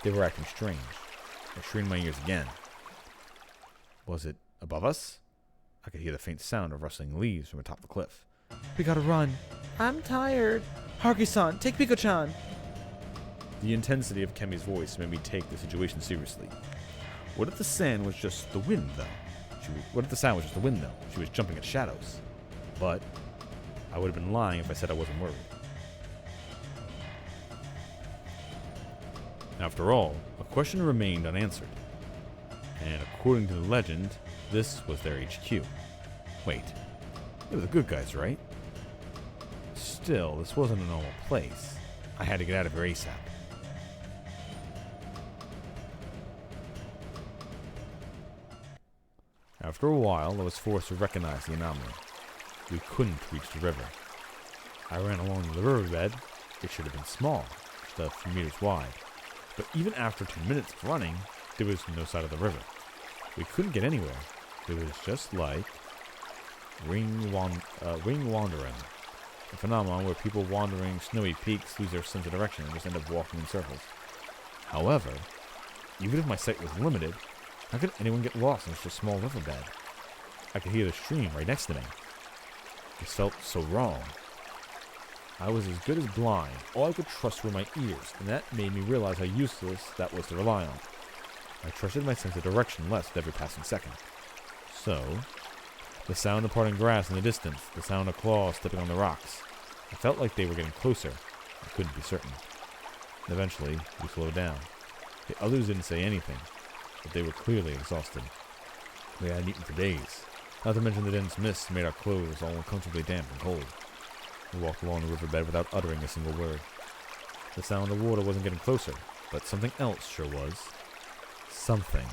They were acting strange. I strained my ears again. Was it above us? I could hear the faint sound of rustling leaves from atop the cliff. We gotta run. I'm tired. Haruki-san, take Miko-chan. The intensity of Kemi's voice made me take the situation seriously. What if the sand was just the wind, though? What if the sound was just the wind, though? She was jumping at shadows. But I would have been lying if I said I wasn't worried. After all, a question remained unanswered. And according to the legend, this was their HQ. Wait, they were the good guys, right? Still, this wasn't a normal place. I had to get out of here ASAP. After a while, I was forced to recognize the anomaly. We couldn't reach the river. I ran along the riverbed. It should have been small, just a few meters wide. But even after 2 minutes of running, there was no sign of the river. We couldn't get anywhere. It was just like ring wandering, a phenomenon where people wandering snowy peaks lose their sense of direction and just end up walking in circles. However, even if my sight was limited, how could anyone get lost in such a small riverbed? I could hear the stream right next to me. This felt so wrong. I was as good as blind. All I could trust were my ears, and that made me realize how useless that was to rely on. I trusted my sense of direction less with every passing second. So, the sound of parting grass in the distance, the sound of claws stepping on the rocks. I felt like they were getting closer. I couldn't be certain. And eventually, we slowed down. The others didn't say anything, but they were clearly exhausted. We hadn't eaten for days. Not to mention the dense mist made our clothes all uncomfortably damp and cold. We walked along the riverbed without uttering a single word. The sound of water wasn't getting closer, but something else sure was. Something.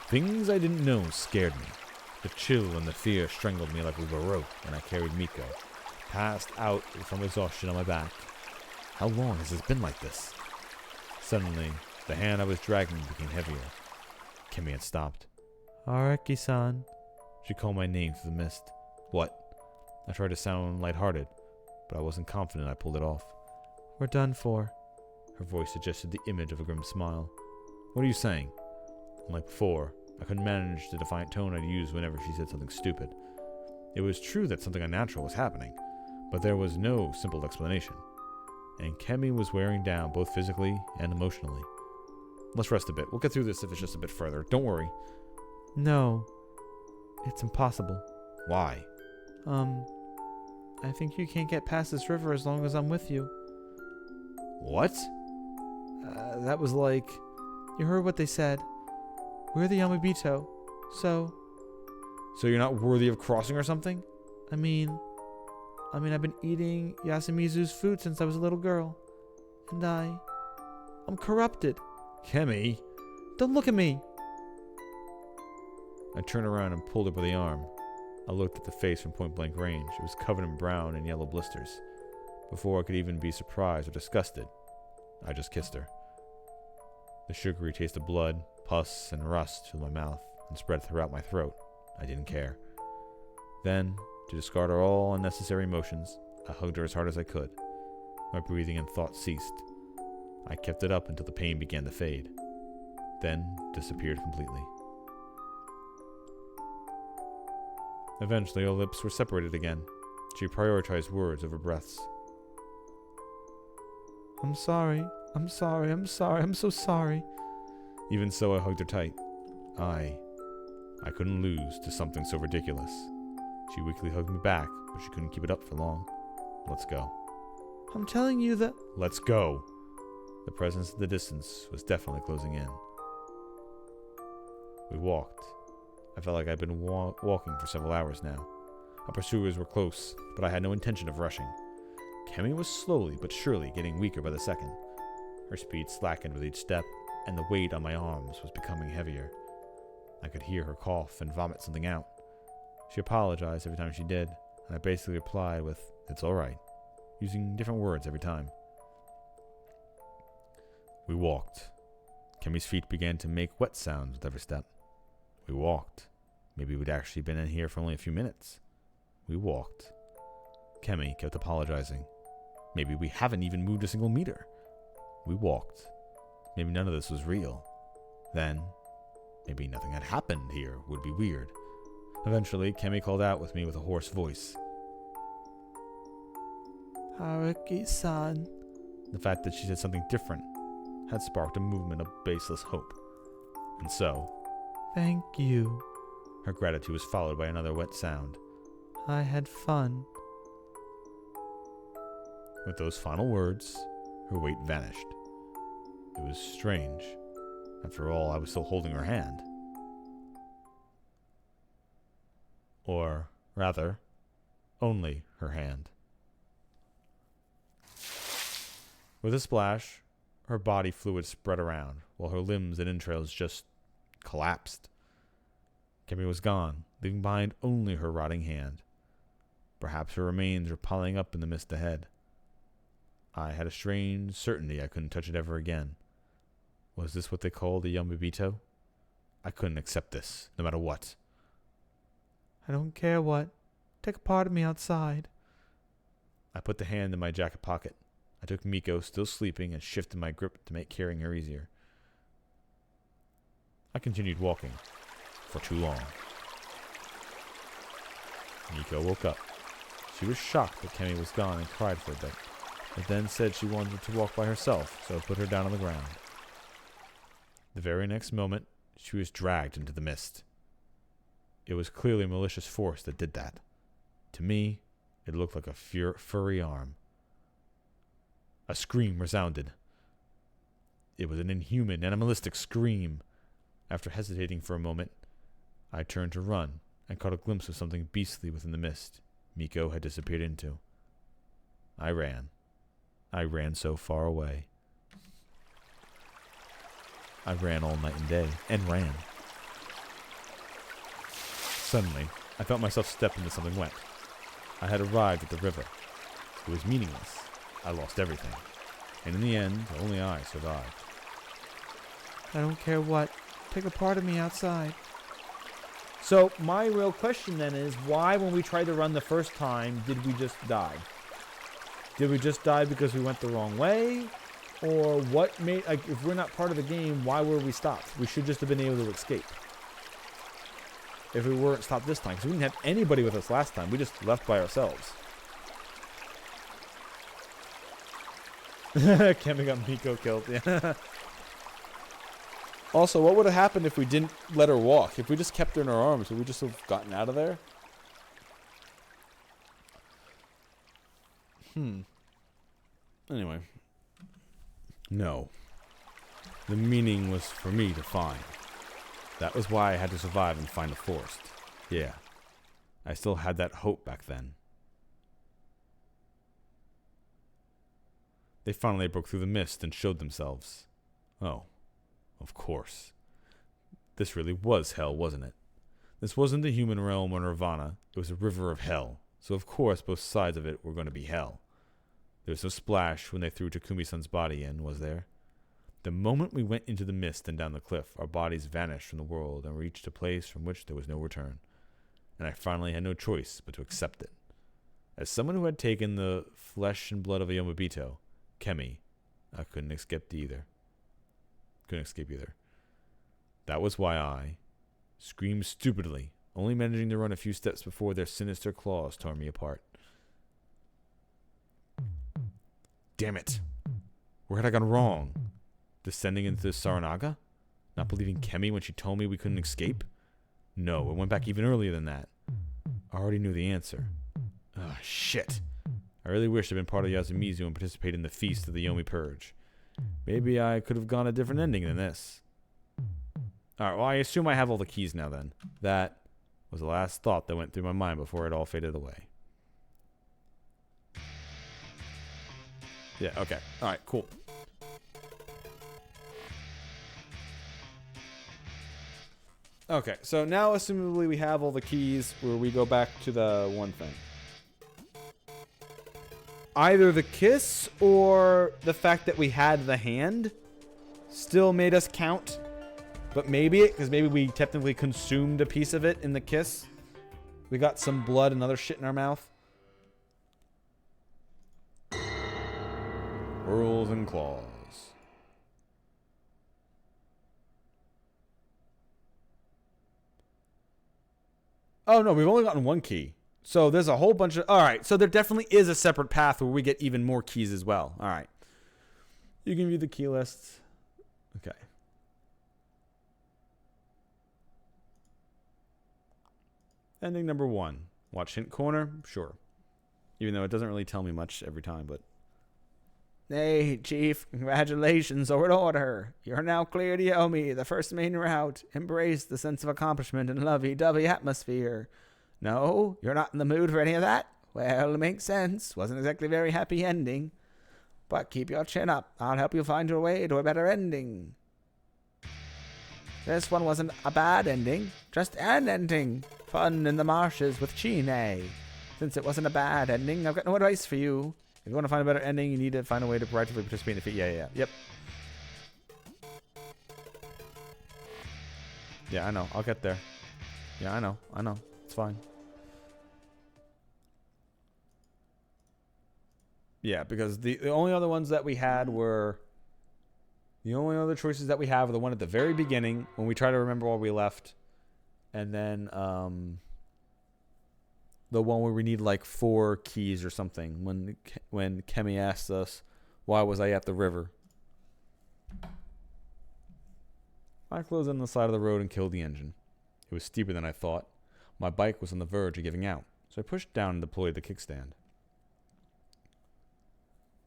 Things I didn't know scared me. The chill and the fear strangled me like a rope when I carried Miko, passed out from exhaustion on my back. How long has this been like this? Suddenly, the hand I was dragging became heavier. Kemi had stopped. Haruki-san. She called my name through the mist. What? I tried to sound lighthearted, but I wasn't confident I pulled it off. We're done for. Her voice suggested the image of a grim smile. What are you saying? Like before, I couldn't manage the defiant tone I'd use whenever she said something stupid. It was true that something unnatural was happening, but there was no simple explanation. And Kemi was wearing down both physically and emotionally. Let's rest a bit. We'll get through this if it's just a bit further. Don't worry. No, it's impossible. Why? I think you can't get past this river as long as I'm with you. What? That was like... You heard what they said. We're the Yamabito, so... So you're not worthy of crossing or something? I mean, I've been eating Yasumizu's food since I was a little girl. And I'm corrupted. Kemi? Don't look at me! I turned around and pulled her by the arm. I looked at the face from point-blank range. It was covered in brown and yellow blisters. Before I could even be surprised or disgusted, I just kissed her. The sugary taste of blood, pus, and rust filled my mouth and spread throughout my throat. I didn't care. Then, to discard all unnecessary emotions, I hugged her as hard as I could. My breathing and thought ceased. I kept it up until the pain began to fade, then disappeared completely. Eventually, our lips were separated again. She prioritized words over breaths. I'm sorry. I'm so sorry. Even so, I hugged her tight. I couldn't lose to something so ridiculous. She weakly hugged me back, but she couldn't keep it up for long. Let's go. I'm telling you that... Let's go. The presence of the distance was definitely closing in. We walked. I felt like I'd been walking for several hours now. Our pursuers were close, but I had no intention of rushing. Kemi was slowly but surely getting weaker by the second. Her speed slackened with each step, and the weight on my arms was becoming heavier. I could hear her cough and vomit something out. She apologized every time she did, and I basically replied with, "It's alright," using different words every time. We walked. Kemi's feet began to make wet sounds with every step. We walked. Maybe we'd actually been in here for only a few minutes. We walked. Kemi kept apologizing. Maybe we haven't even moved a single meter. We walked. Maybe none of this was real. Then, maybe nothing had happened here would be weird. Eventually, Kemi called out with me with a hoarse voice. Haruki-san. The fact that she said something different had sparked a movement of baseless hope. And so, Thank you. her gratitude was followed by another wet sound. I had fun. With those final words, her weight vanished. It was strange. After all, I was still holding her hand. Or, rather, only her hand. With a splash, her body fluid spread around, while her limbs and entrails just collapsed. Kemi was gone, leaving behind only her rotting hand. Perhaps her remains were piling up in the mist ahead. I had a strange certainty I couldn't touch it ever again. Was this what they called the Yamabito? I couldn't accept this, no matter what. I don't care what. Take a part of me outside. I put the hand in my jacket pocket. I took Miko, still sleeping, and shifted my grip to make carrying her easier. I continued walking, for too long. Miko woke up. She was shocked that Kemi was gone and cried for a bit, but then said she wanted to walk by herself, so I put her down on the ground. The very next moment, she was dragged into the mist. It was clearly a malicious force that did that. To me, it looked like a furry arm. A scream resounded. It was an inhuman, animalistic scream. After hesitating for a moment, I turned to run and caught a glimpse of something beastly within the mist Miko had disappeared into. I ran. I ran so far away. I ran all night and day, and ran. Suddenly, I felt myself step into something wet. I had arrived at the river. It was meaningless. I lost everything. And in the end, only I survived. I don't care what. Take a part of me outside. So my real question then is, why when we tried to run the first time did we just die? Did we just die because we went the wrong way? Or what made, like, if we're not part of the game, why were we stopped? We should just have been able to escape. If we weren't stopped this time. Because we didn't have anybody with us last time. We just left by ourselves. Kemi got Miko killed, yeah. Also, what would have happened if we didn't let her walk? If we just kept her in our arms, would we just have gotten out of there? Anyway. No. The meaning was for me to find. That was why I had to survive and find the forest. Yeah. I still had that hope back then. They finally broke through the mist and showed themselves. Oh. Of course. This really was hell, wasn't it? This wasn't the human realm or nirvana. It was a river of hell. So of course both sides of it were going to be hell. There was no splash when they threw Takumi-san's body in, was there? The moment we went into the mist and down the cliff, our bodies vanished from the world and reached a place from which there was no return. And I finally had no choice but to accept it. As someone who had taken the flesh and blood of a Yomobito, Kemi, I couldn't escape either. That was why I screamed stupidly, only managing to run a few steps before their sinister claws tore me apart. Damn it. Where had I gone wrong? Descending into the Saranaga? Not believing Kemi when she told me we couldn't escape? No, it went back even earlier than that. I already knew the answer. Ah, shit. I really wish I'd been part of Yasumizu and participated in the feast of the Yomi Purge. Maybe I could have gone a different ending than this. Alright, well, I assume I have all the keys now then. That was the last thought that went through my mind before it all faded away. Yeah, okay. Alright, cool. Okay, so now assumably we have all the keys where we go back to the one thing. Either the kiss or the fact that we had the hand still made us count. But maybe it, because maybe we technically consumed a piece of it in the kiss. We got some blood and other shit in our mouth. Whirls and claws. Oh no, we've only gotten one key. So there's a whole bunch of... Alright, so there definitely is a separate path where we get even more keys as well. Alright. You can view the key list. Okay. Ending number 1. Watch hint corner? Sure. Even though it doesn't really tell me much every time, but... Hey, Chief, congratulations, or in order. You're now clear to Yomi, the first main route. Embrace the sense of accomplishment and lovey-dovey atmosphere. No, you're not in the mood for any of that? Well, it makes sense. Wasn't exactly a very happy ending. But keep your chin up. I'll help you find your way to a better ending. This one wasn't a bad ending, just an ending. Fun in the marshes with Chine. Since it wasn't a bad ending, I've got no advice for you. If you want to find a better ending, you need to find a way to proactively participate in the feat. Yep. Yeah, I know. I'll get there. Yeah, I know. It's fine. Yeah, because the only other ones that we had were... The only other choices that we have are the one at the very beginning, when we try to remember why we left. And then, the one where we need like 4 keys or something. When Kemi asked us, why was I at the river? I closed in the side of the road and killed the engine. It was steeper than I thought. My bike was on the verge of giving out, so I pushed down and deployed the kickstand.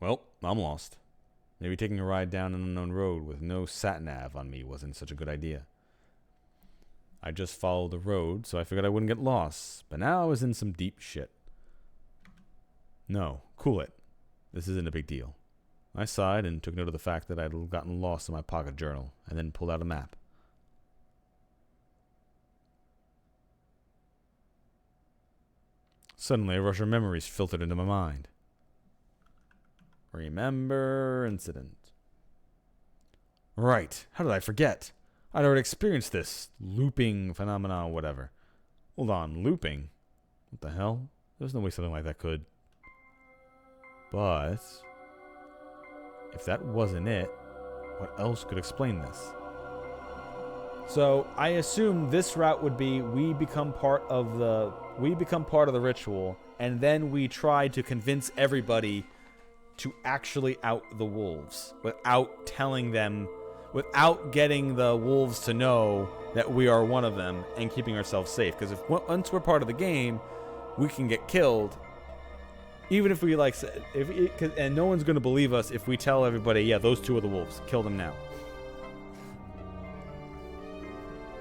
Well, I'm lost. Maybe taking a ride down an unknown road with no sat-nav on me wasn't such a good idea. I just followed the road, so I figured I wouldn't get lost, but now I was in some deep shit. No, cool it. This isn't a big deal. I sighed and took note of the fact that I had gotten lost in my pocket journal, and then pulled out a map. Suddenly, a rush of memories filtered into my mind. Remember incident. Right. How did I forget? I'd already experienced this looping phenomenon, whatever. Hold on, looping? What the hell? There's no way something like that could. But... If that wasn't it, what else could explain this? So I assume this route would be we become part of the ritual, and then we try to convince everybody to actually out the wolves without telling them, without getting the wolves to know that we are one of them and keeping ourselves safe. Because if once we're part of the game, we can get killed. Even if we and no one's going to believe us if we tell everybody, yeah, those two are the wolves. Kill them now.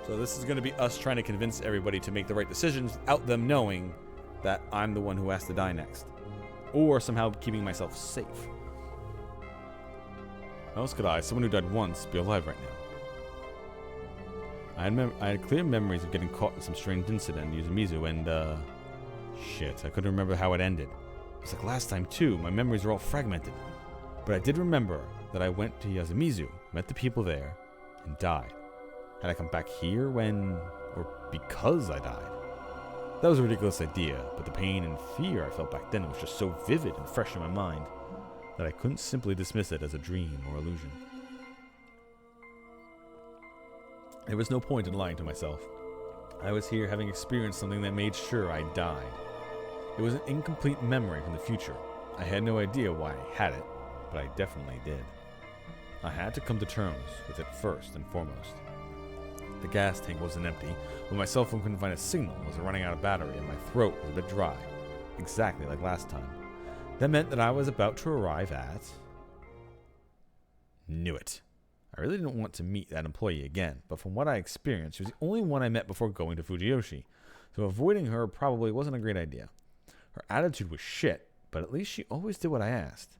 So this is going to be us trying to convince everybody to make the right decisions without them knowing that I'm the one who has to die next. Or somehow keeping myself safe. How else could I, someone who died once, be alive right now? I had clear memories of getting caught in some strange incident in Yuzamizu and, shit, I couldn't remember how it ended. It was like last time too, my memories are all fragmented. But I did remember that I went to Yuzamizu, met the people there, and died. Had I come back here when, or because I died? That was a ridiculous idea, but the pain and fear I felt back then was just so vivid and fresh in my mind that I couldn't simply dismiss it as a dream or illusion. There was no point in lying to myself. I was here having experienced something that made sure I died. It was an incomplete memory from the future. I had no idea why I had it, but I definitely did. I had to come to terms with it first and foremost. The gas tank wasn't empty, but my cell phone couldn't find a signal, was running out of battery, and my throat was a bit dry. Exactly like last time. That meant that I was about to arrive at... Knew it. I really didn't want to meet that employee again, but from what I experienced, she was the only one I met before going to Fujiyoshi, so avoiding her probably wasn't a great idea. Her attitude was shit, but at least she always did what I asked.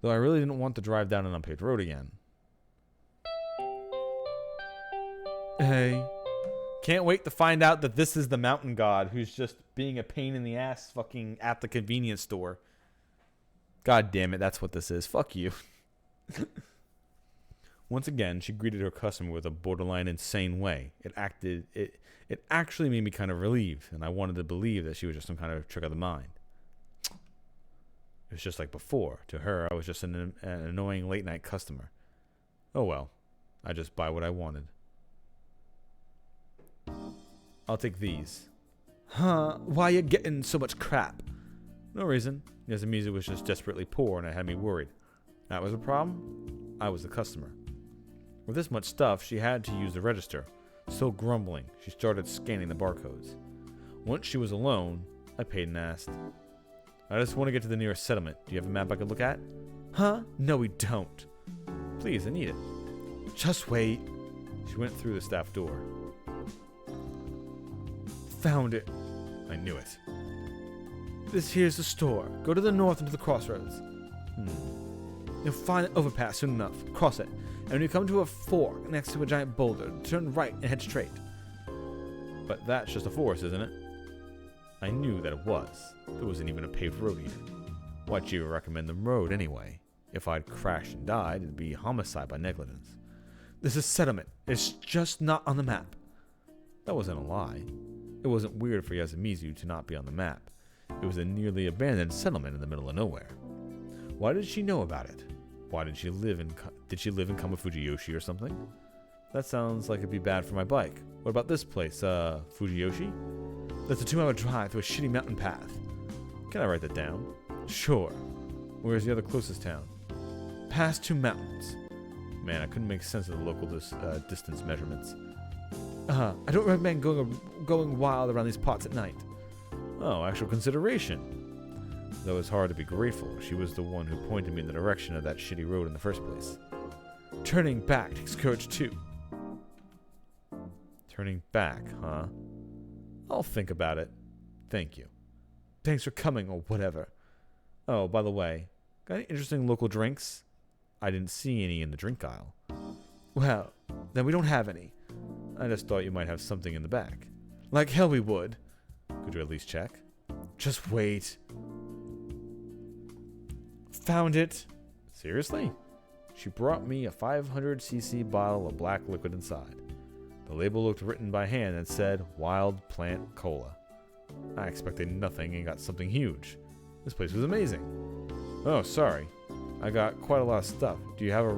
Though I really didn't want to drive down an unpaved road again. Hey. Can't wait to find out that this is the mountain god who's just being a pain in the ass fucking at the convenience store. God damn it, that's what this is. Fuck you. Once again, she greeted her customer with a borderline insane way. It actually made me kind of relieved, and I wanted to believe that she was just some kind of trick of the mind. It was just like before. To her, I was just an annoying late-night customer. Oh well. I just buy what I wanted. I'll take these. Huh? Why you getting so much crap? No reason. Yasumizu was just desperately poor and it had me worried. That was the problem? I was the customer. With this much stuff, she had to use the register. Still grumbling, she started scanning the barcodes. Once she was alone, I paid and asked. I just want to get to the nearest settlement. Do you have a map I could look at? Huh? No, we don't. Please, I need it. Just wait. She went through the staff door. Found it. I knew it. This here's the store. Go to the north into the crossroads. You'll find an overpass soon enough. Cross it. And when you come to a fork next to a giant boulder, turn right and head straight. But that's just a forest, isn't it? I knew that it was. There wasn't even a paved road here. Why'd you recommend the road anyway? If I'd crashed and died, it'd be homicide by negligence. This is settlement. It's just not on the map. That wasn't a lie. It wasn't weird for Yasumizu to not be on the map. It was a nearly abandoned settlement in the middle of nowhere. Why did she know about it? Why did she live in Kamafujiyoshi or something? That sounds like it'd be bad for my bike. What about this place, Fujiyoshi? That's a 2-hour drive through a shitty mountain path. Can I write that down? Sure. Where's the other closest town? Past 2 mountains. Man, I couldn't make sense of the local distance measurements. I don't recommend going wild around these parts at night. Oh, actual consideration. Though it's hard to be grateful, she was the one who pointed me in the direction of that shitty road in the first place. Turning back takes courage too. Turning back, huh? I'll think about it. Thank you. Thanks for coming, or whatever. Oh, by the way, got any interesting local drinks? I didn't see any in the drink aisle. Well, then we don't have any. I just thought you might have something in the back. Like hell we would. Could you at least check? Just wait. Found it. Seriously? She brought me a 500cc bottle of black liquid inside. The label looked written by hand and said Wild Plant Cola. I expected nothing and got something huge. This place was amazing. Oh, sorry. I got quite a lot of stuff. Do you have a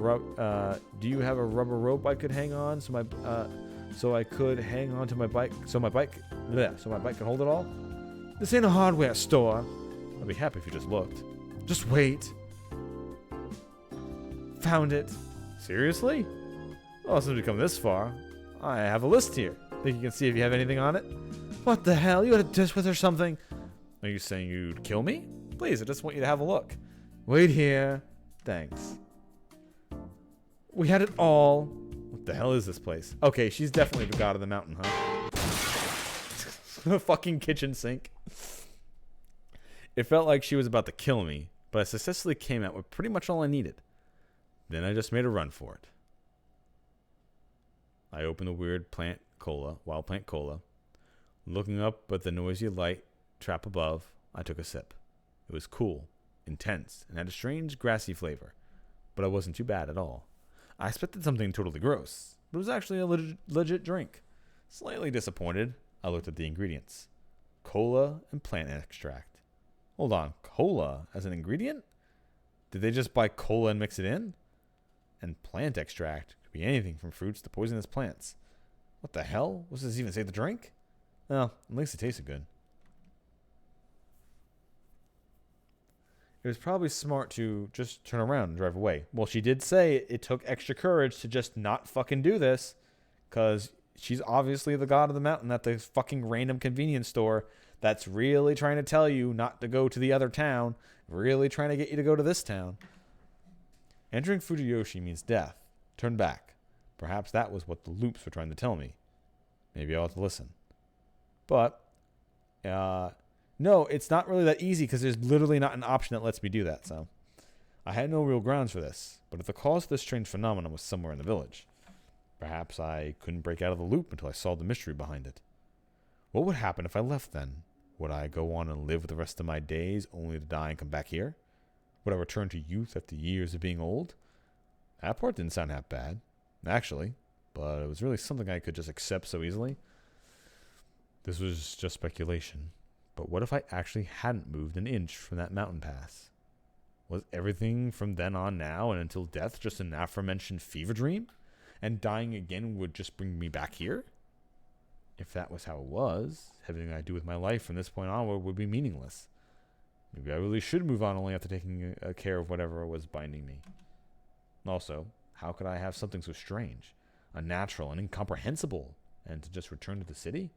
rubber rope I could hang on so I could hang on to my bike so my bike can hold it all? This ain't a hardware store. I'd be happy if you just looked. Just wait. Found it. Seriously? Well, since we've come this far, I have a list here. Think you can see if you have anything on it? What the hell? You had a dish with or something? Are you saying you'd kill me? Please, I just want you to have a look. Wait here. Thanks. We had it all. What the hell is this place? Okay, she's definitely the god of the mountain, huh? A fucking kitchen sink. It felt like she was about to kill me, but I successfully came out with pretty much all I needed. Then I just made a run for it. I opened the weird wild plant cola. Looking up at the noisy light trap above, I took a sip. It was cool, intense, and had a strange grassy flavor, but it wasn't too bad at all. I expected something totally gross, but it was actually a legit drink. Slightly disappointed, I looked at the ingredients. Cola and plant extract. Hold on, cola as an ingredient? Did they just buy cola and mix it in? And plant extract could be anything from fruits to poisonous plants. What the hell? What does this even say the drink? Well, at least it tasted good. It was probably smart to just turn around and drive away. Well, she did say it took extra courage to just not fucking do this, because she's obviously the god of the mountain at the fucking random convenience store that's really trying to tell you not to go to the other town, really trying to get you to go to this town. Entering Fujiyoshi means death. Turn back. Perhaps that was what the loops were trying to tell me. Maybe I'll have to listen. But, no, it's not really that easy because there's literally not an option that lets me do that. So, I had no real grounds for this. But if the cause of this strange phenomenon was somewhere in the village, perhaps I couldn't break out of the loop until I solved the mystery behind it. What would happen if I left then? Would I go on and live the rest of my days only to die and come back here? Would I return to youth after years of being old? That part didn't sound half bad, actually, but it was really something I could just accept so easily. This was just speculation, but what if I actually hadn't moved an inch from that mountain pass? Was everything from then on now and until death just an aforementioned fever dream? And dying again would just bring me back here? If that was how it was, everything I do with my life from this point onward would be meaningless. Maybe I really should move on only after taking care of whatever was binding me. Also, how could I have something so strange, unnatural, and incomprehensible, and to just return to the city?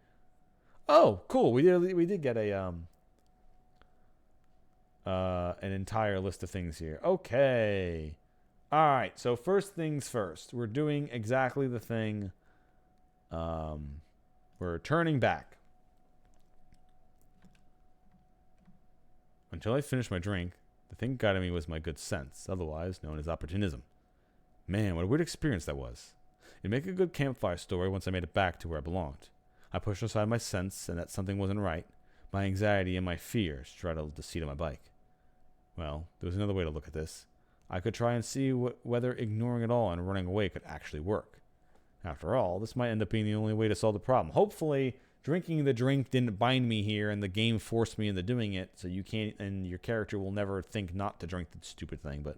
Oh, cool! We did get an entire list of things here. Okay, all right. So first things first, we're doing exactly the thing. We're turning back. Until I finished my drink, the thing guiding me was my good sense, otherwise known as opportunism. Man, what a weird experience that was. It'd make a good campfire story once I made it back to where I belonged. I pushed aside my sense and that something wasn't right. My anxiety and my fear straddled the seat of my bike. Well, there was another way to look at this. I could try and see whether ignoring it all and running away could actually work. After all, this might end up being the only way to solve the problem. Hopefully, drinking the drink didn't bind me here and the game forced me into doing it, so you can't, and your character will never think not to drink the stupid thing, but...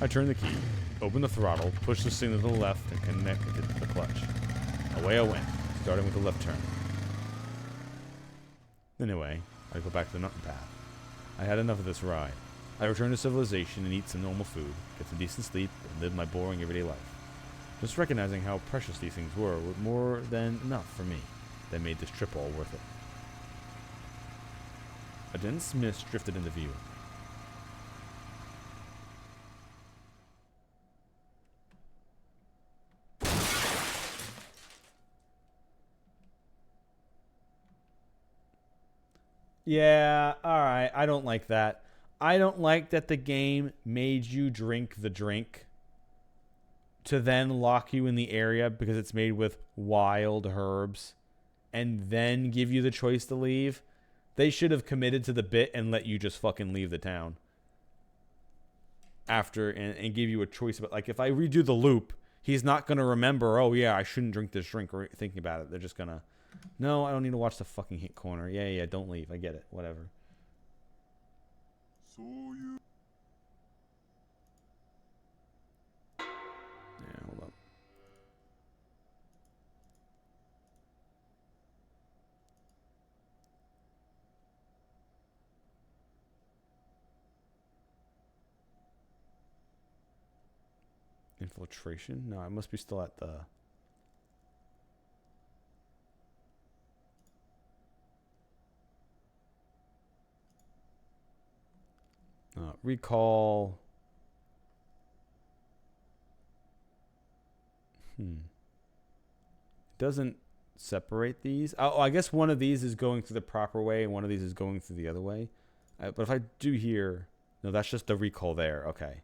I turned the key, opened the throttle, pushed the signal to the left, and connected it to the clutch. Away I went, starting with the left turn. Anyway, I go back to the mountain path. I had enough of this ride. I returned to civilization and eat some normal food, get some decent sleep, and live my boring everyday life. Just recognizing how precious these things were more than enough for me. That made this trip all worth it. A dense mist drifted into view. Yeah, alright, I don't like that. I don't like that the game made you drink the drink to then lock you in the area because it's made with wild herbs and then give you the choice to leave. They should have committed to the bit and let you just fucking leave the town after and give you a choice. But like if I redo the loop, he's not going to remember, oh yeah, I shouldn't drink this drink or thinking about it. They're just going to, no, I don't need to watch the fucking hit corner. Yeah, don't leave. I get it. Whatever. Yeah, hold up. Infiltration? No, I must be still at the... recall... Doesn't separate these. Oh, I guess one of these is going through the proper way and one of these is going through the other way. But if I do here... No, that's just the recall there. Okay.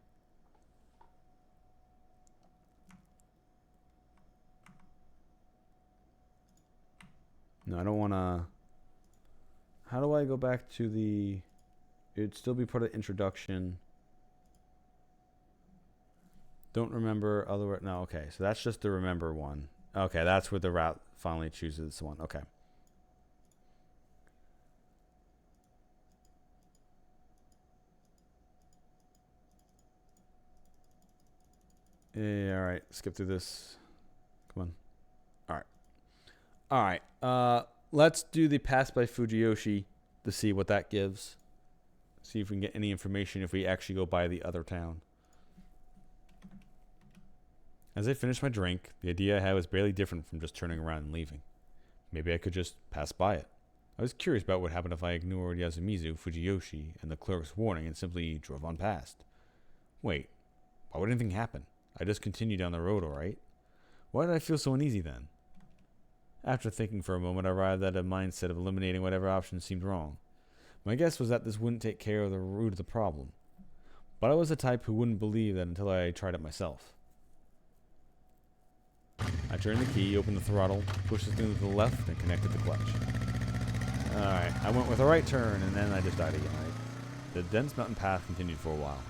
No, I don't want to... How do I go back to the... It'd still be part of introduction. Don't remember other... No, okay. So that's just the remember one. Okay, that's where the route finally chooses one. Okay. Yeah, all right. Skip through this. Come on. All right. All right. Let's do the pass by Fujiyoshi to see what that gives. See if we can get any information if we actually go by the other town. As I finished my drink, the idea I had was barely different from just turning around and leaving. Maybe I could just pass by it. I was curious about what happened if I ignored Yasumizu, Fujiyoshi, and the clerk's warning and simply drove on past. Wait, why would anything happen? I just continued down the road, alright? Why did I feel so uneasy then? After thinking for a moment, I arrived at a mindset of eliminating whatever option seemed wrong. My guess was that this wouldn't take care of the root of the problem. But I was the type who wouldn't believe that until I tried it myself. I turned the key, opened the throttle, pushed the thing to the left, and connected the clutch. Alright, I went with a right turn, and then I just died again, right? The dense mountain path continued for a while.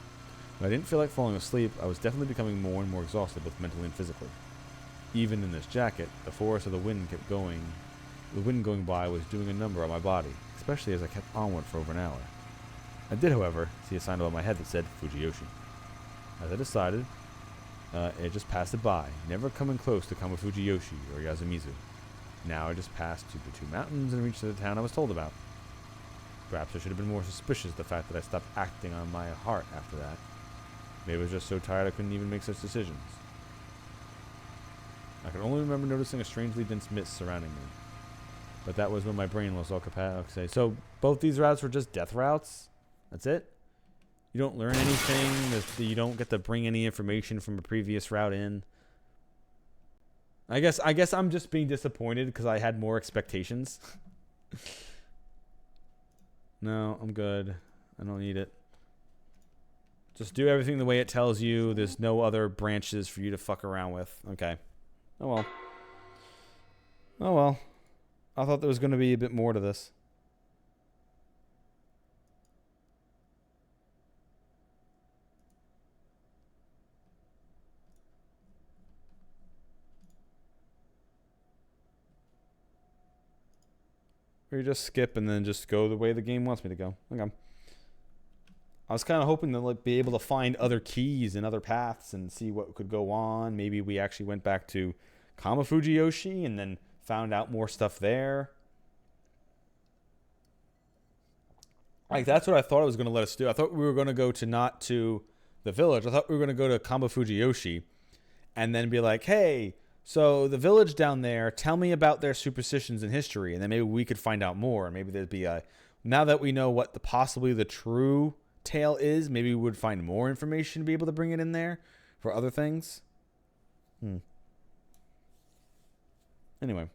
When I didn't feel like falling asleep, I was definitely becoming more and more exhausted, both mentally and physically. Even in this jacket, the force of the wind kept going. The wind going by was doing a number on my body, especially as I kept onward for over an hour. I did, however, see a sign above my head that said Fujiyoshi. As I decided, it just passed it by, never coming close to Kamafujiyoshi or Yasumizu. Now I just passed to the two mountains and reached the town I was told about. Perhaps I should have been more suspicious of the fact that I stopped acting on my heart after that. Maybe I was just so tired I couldn't even make such decisions. I could only remember noticing a strangely dense mist surrounding me. But that was when my brain lost all capacity. So both these routes were just death routes? That's it? You don't learn anything? You don't get to bring any information from a previous route in? I guess I'm just being disappointed because I had more expectations. No, I'm good. I don't need it. Just do everything the way it tells you. There's no other branches for you to fuck around with. Okay. Oh well. Oh well. I thought there was going to be a bit more to this. Or you just skip and then just go the way the game wants me to go. Okay. I was kind of hoping to be able to find other keys and other paths and see what could go on. Maybe we actually went back to Kamafujiyoshi and then found out more stuff there. Like, that's what I thought it was going to let us do. I thought we were going to go to not to the village. I thought we were going to go to Kamafujiyoshi and then be like, hey, so the village down there, tell me about their superstitions and history. And then maybe we could find out more. And maybe there'd be a, now that we know what possibly the true tale is, maybe we would find more information to be able to bring it in there for other things. Anyway.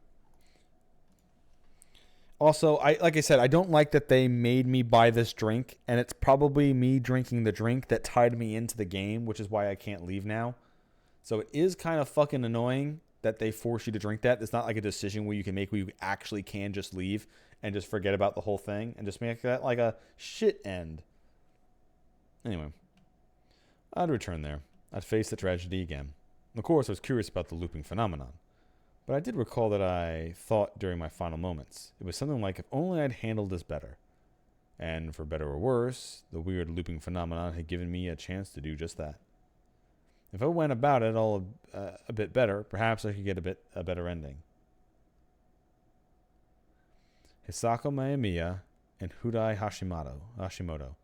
Also, like I said, I don't like that they made me buy this drink, and it's probably me drinking the drink that tied me into the game, which is why I can't leave now. So it is kind of fucking annoying that they force you to drink that. It's not like a decision where you can make where you actually can just leave and just forget about the whole thing and just make that like a shit end. Anyway, I'd return there. I'd face the tragedy again. Of course, I was curious about the looping phenomenon. But I did recall that I thought during my final moments. It was something like, if only I'd handled this better. And for better or worse, the weird looping phenomenon had given me a chance to do just that. If I went about it all a bit better, perhaps I could get a better ending. Hisako Mayamiya and Hudai Hashimoto,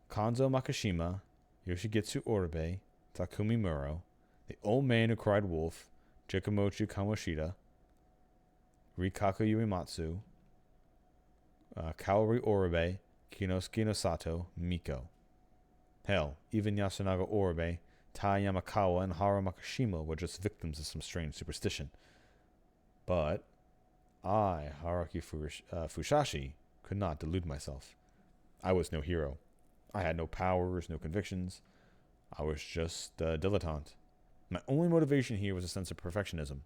Kanzo Makashima, Yoshigitsu Oribe, Takumi Muro, the old man who cried wolf, Jikamochi Kamoshida, Rikaku Uematsu, Kaori Oribe, Kinosuke no Sato, Miko. Hell, even Yasunaga Oribe, Tai Yamakawa, and Haru Makashima were just victims of some strange superstition. But I, Haruki Fushashi, could not delude myself. I was no hero. I had no powers, no convictions. I was just a dilettante. My only motivation here was a sense of perfectionism.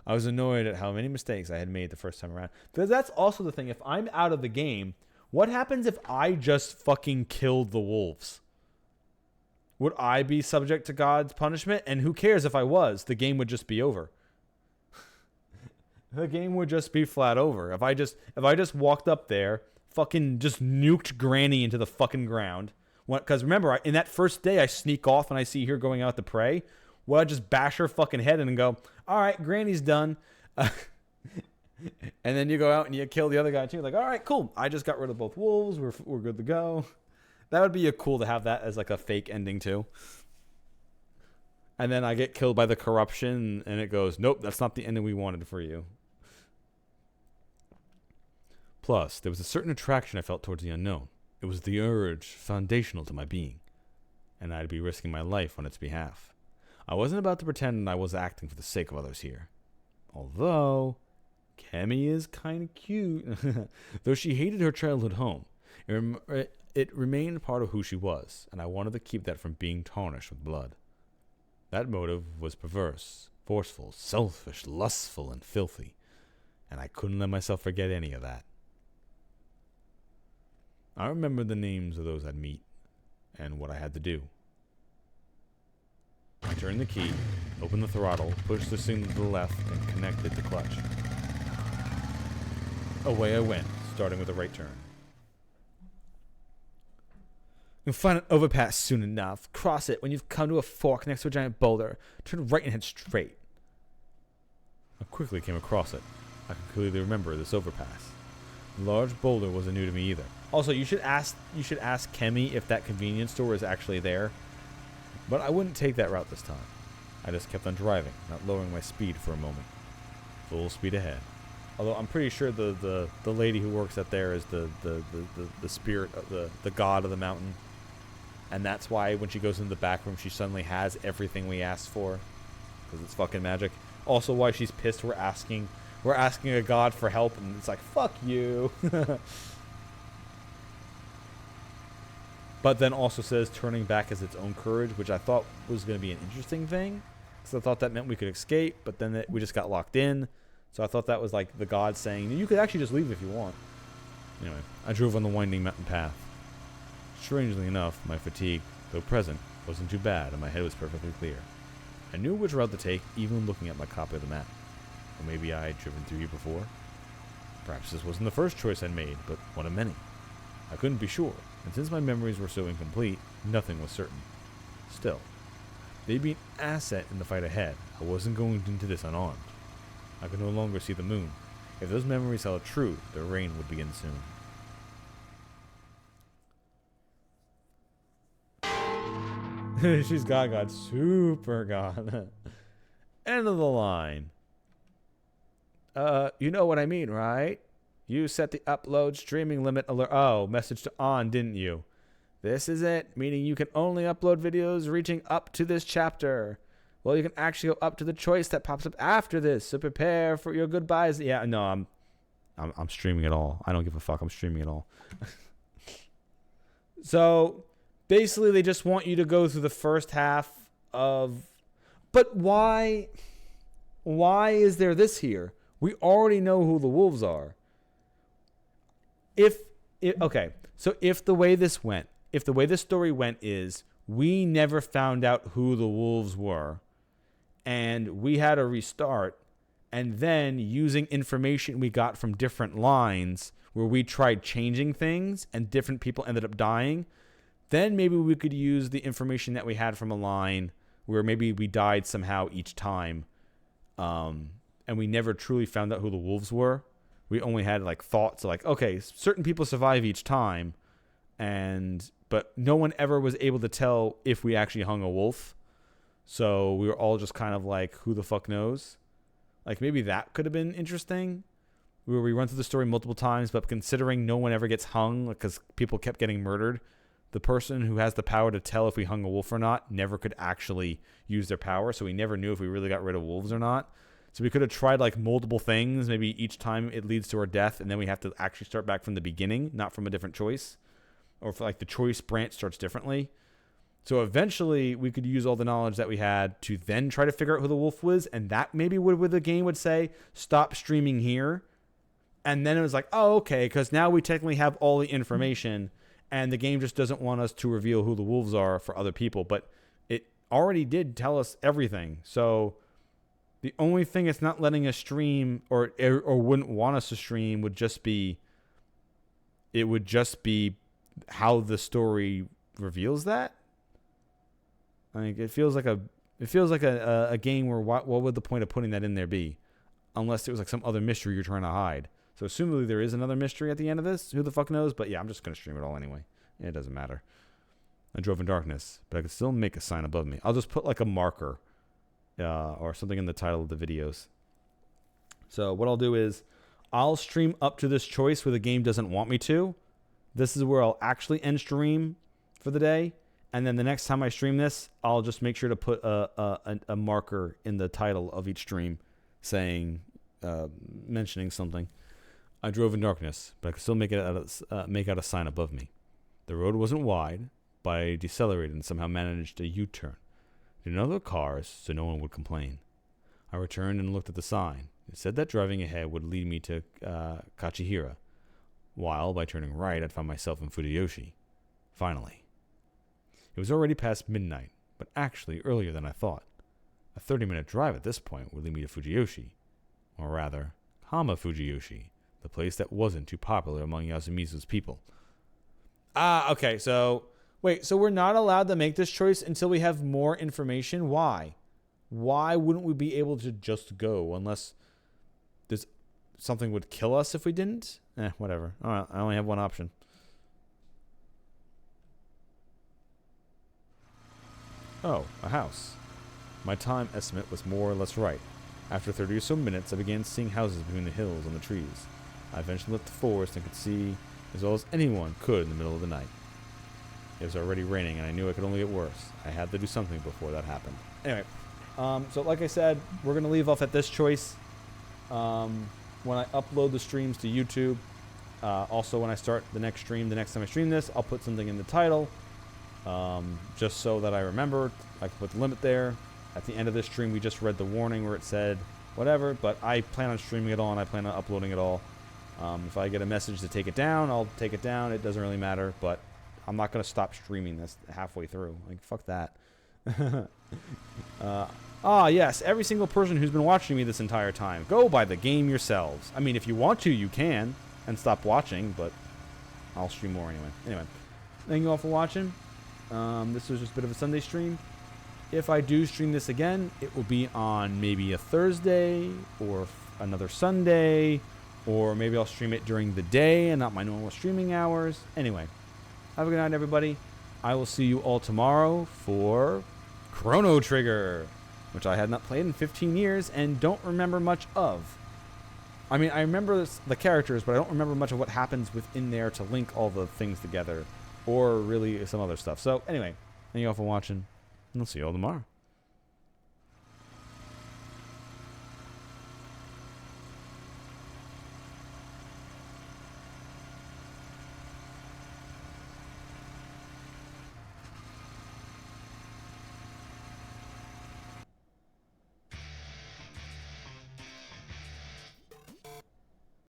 I was annoyed at how many mistakes I had made the first time around. Because that's also the thing. If I'm out of the game, what happens if I just fucking killed the wolves? Would I be subject to God's punishment? And who cares if I was? The game would just be over. The game would just be flat over. If I just walked up there, fucking just nuked Granny into the fucking ground. Because remember, in that first day, I sneak off and I see her going out to pray. Well, I just bash her fucking head in and go, all right, Granny's done. And then you go out and you kill the other guy too. Like, all right, cool. I just got rid of both wolves. We're good to go. That would be cool to have that as like a fake ending too. And then I get killed by the corruption and it goes, nope, that's not the ending we wanted for you. Plus, there was a certain attraction I felt towards the unknown. It was the urge foundational to my being. And I'd be risking my life on its behalf. I wasn't about to pretend I was acting for the sake of others here. Although, Kemi is kind of cute. Though she hated her childhood home, it remained part of who she was, and I wanted to keep that from being tarnished with blood. That motive was perverse, forceful, selfish, lustful, and filthy, and I couldn't let myself forget any of that. I remembered the names of those I'd meet, and what I had to do. I turned the key, opened the throttle, pushed the signal to the left, and connected the clutch. Away I went, starting with a right turn. You'll find an overpass soon enough. Cross it when you've come to a fork next to a giant boulder. Turn right and head straight. I quickly came across it. I could clearly remember this overpass. The large boulder wasn't new to me either. Also, you should ask Kemi if that convenience store is actually there. But I wouldn't take that route this time. I just kept on driving, not lowering my speed for a moment. Full speed ahead. Although I'm pretty sure the lady who works up there is the spirit of the god of the mountain. And that's why when she goes into the back room, she suddenly has everything we asked for. Because it's fucking magic. Also why she's pissed we're asking a god for help, and it's like, fuck you. But then also says turning back is its own courage, which I thought was going to be an interesting thing. Because I thought that meant we could escape, but then we just got locked in. So I thought that was like the god saying, you could actually just leave if you want. Anyway, I drove on the winding mountain path. Strangely enough, my fatigue, though present, wasn't too bad, and my head was perfectly clear. I knew which route to take, even looking at my copy of the map. Or maybe I had driven through here before. Perhaps this wasn't the first choice I'd made, but one of many. I couldn't be sure, and since my memories were so incomplete, nothing was certain. Still, they'd be an asset in the fight ahead. I wasn't going into this unarmed. I could no longer see the moon. If those memories held true, the rain would begin soon. She's God, super God. End of the line. You know what I mean, right? You set the upload streaming limit alert. Oh, message to on, didn't you? This is it, meaning you can only upload videos reaching up to this chapter. Well, you can actually go up to the choice that pops up after this, so prepare for your goodbyes. Yeah, no, I'm streaming it all. I don't give a fuck. I'm streaming it all. So basically, they just want you to go through the first half of. But why? Why is there this here? We already know who the wolves are. Okay, so if the way this story went is we never found out who the wolves were, and we had a restart, and then using information we got from different lines where we tried changing things and different people ended up dying, then maybe we could use the information that we had from a line where maybe we died somehow each time, and we never truly found out who the wolves were. We only had like thoughts like, okay, certain people survive each time, but no one ever was able to tell if we actually hung a wolf. So we were all just kind of like, who the fuck knows? Like maybe that could have been interesting, where we run through the story multiple times, but considering no one ever gets hung because people kept getting murdered, the person who has the power to tell if we hung a wolf or not never could actually use their power, so we never knew if we really got rid of wolves or not. So we could have tried like multiple things. Maybe each time it leads to our death, and then we have to actually start back from the beginning, not from a different choice. Or if like the choice branch starts differently. So eventually we could use all the knowledge that we had to then try to figure out who the wolf was. And that maybe would the game would say, stop streaming here. And then it was like, oh, okay, because now we technically have all the information and the game just doesn't want us to reveal who the wolves are for other people. But it already did tell us everything. So the only thing it's not letting us stream or wouldn't want us to stream would just be how the story reveals that. Like it feels like a game where what would the point of putting that in there be, unless it was like some other mystery you're trying to hide. So assumably there is another mystery at the end of this. Who the fuck knows? But yeah, I'm just gonna stream it all anyway. It doesn't matter. I drove in darkness, but I could still make a sign above me. I'll just put like a marker, or something in the title of the videos. So what I'll do is I'll stream up to this choice where the game doesn't want me to. This is where I'll actually end stream for the day. And then the next time I stream this, I'll just make sure to put a marker in the title of each stream saying, mentioning something. I drove in darkness, but I could still make out a sign above me. The road wasn't wide, but I decelerated and somehow managed a U-turn. There were no other cars, so no one would complain. I returned and looked at the sign. It said that driving ahead would lead me to Kachihira, while by turning right I'd find myself in Fujiyoshi. Finally. It was already past midnight, but actually earlier than I thought. A 30-minute drive at this point would lead me to Fujiyoshi, or rather, Hama Fujiyoshi, the place that wasn't too popular among Yasumizu's people. Okay, so we're not allowed to make this choice until we have more information? Why? Why wouldn't we be able to just go unless there's something would kill us if we didn't? Whatever. All right, I only have one option. Oh, a house. My time estimate was more or less right. After 30 or so minutes, I began seeing houses between the hills and the trees. I eventually left the forest and could see as well as anyone could in the middle of the night. It was already raining, and I knew it could only get worse. I had to do something before that happened. Anyway, so like I said, we're going to leave off at this choice. When I upload the streams to YouTube, also when I start the next stream, the next time I stream this, I'll put something in the title. Just so that I remember, I can put the limit there. At the end of this stream, we just read the warning where it said whatever, but I plan on streaming it all and I plan on uploading it all. If I get a message to take it down, I'll take it down. It doesn't really matter, but I'm not going to stop streaming this halfway through. Like, fuck that. Yes, every single person who's been watching me this entire time, go buy the game yourselves. I mean, if you want to, you can, and stop watching, but I'll stream more anyway. Anyway, thank you all for watching. This was just a bit of a Sunday stream. If I do stream this again, it will be on maybe a Thursday or another Sunday, or maybe I'll stream it during the day and not my normal streaming hours. Anyway, have a good night, everybody. I will see you all tomorrow for Chrono Trigger, which I had not played in 15 years and don't remember much of. I mean, I remember the characters, but I don't remember much of what happens within there to link all the things together, or really some other stuff. So anyway, thank you all for watching, and I'll see you all tomorrow.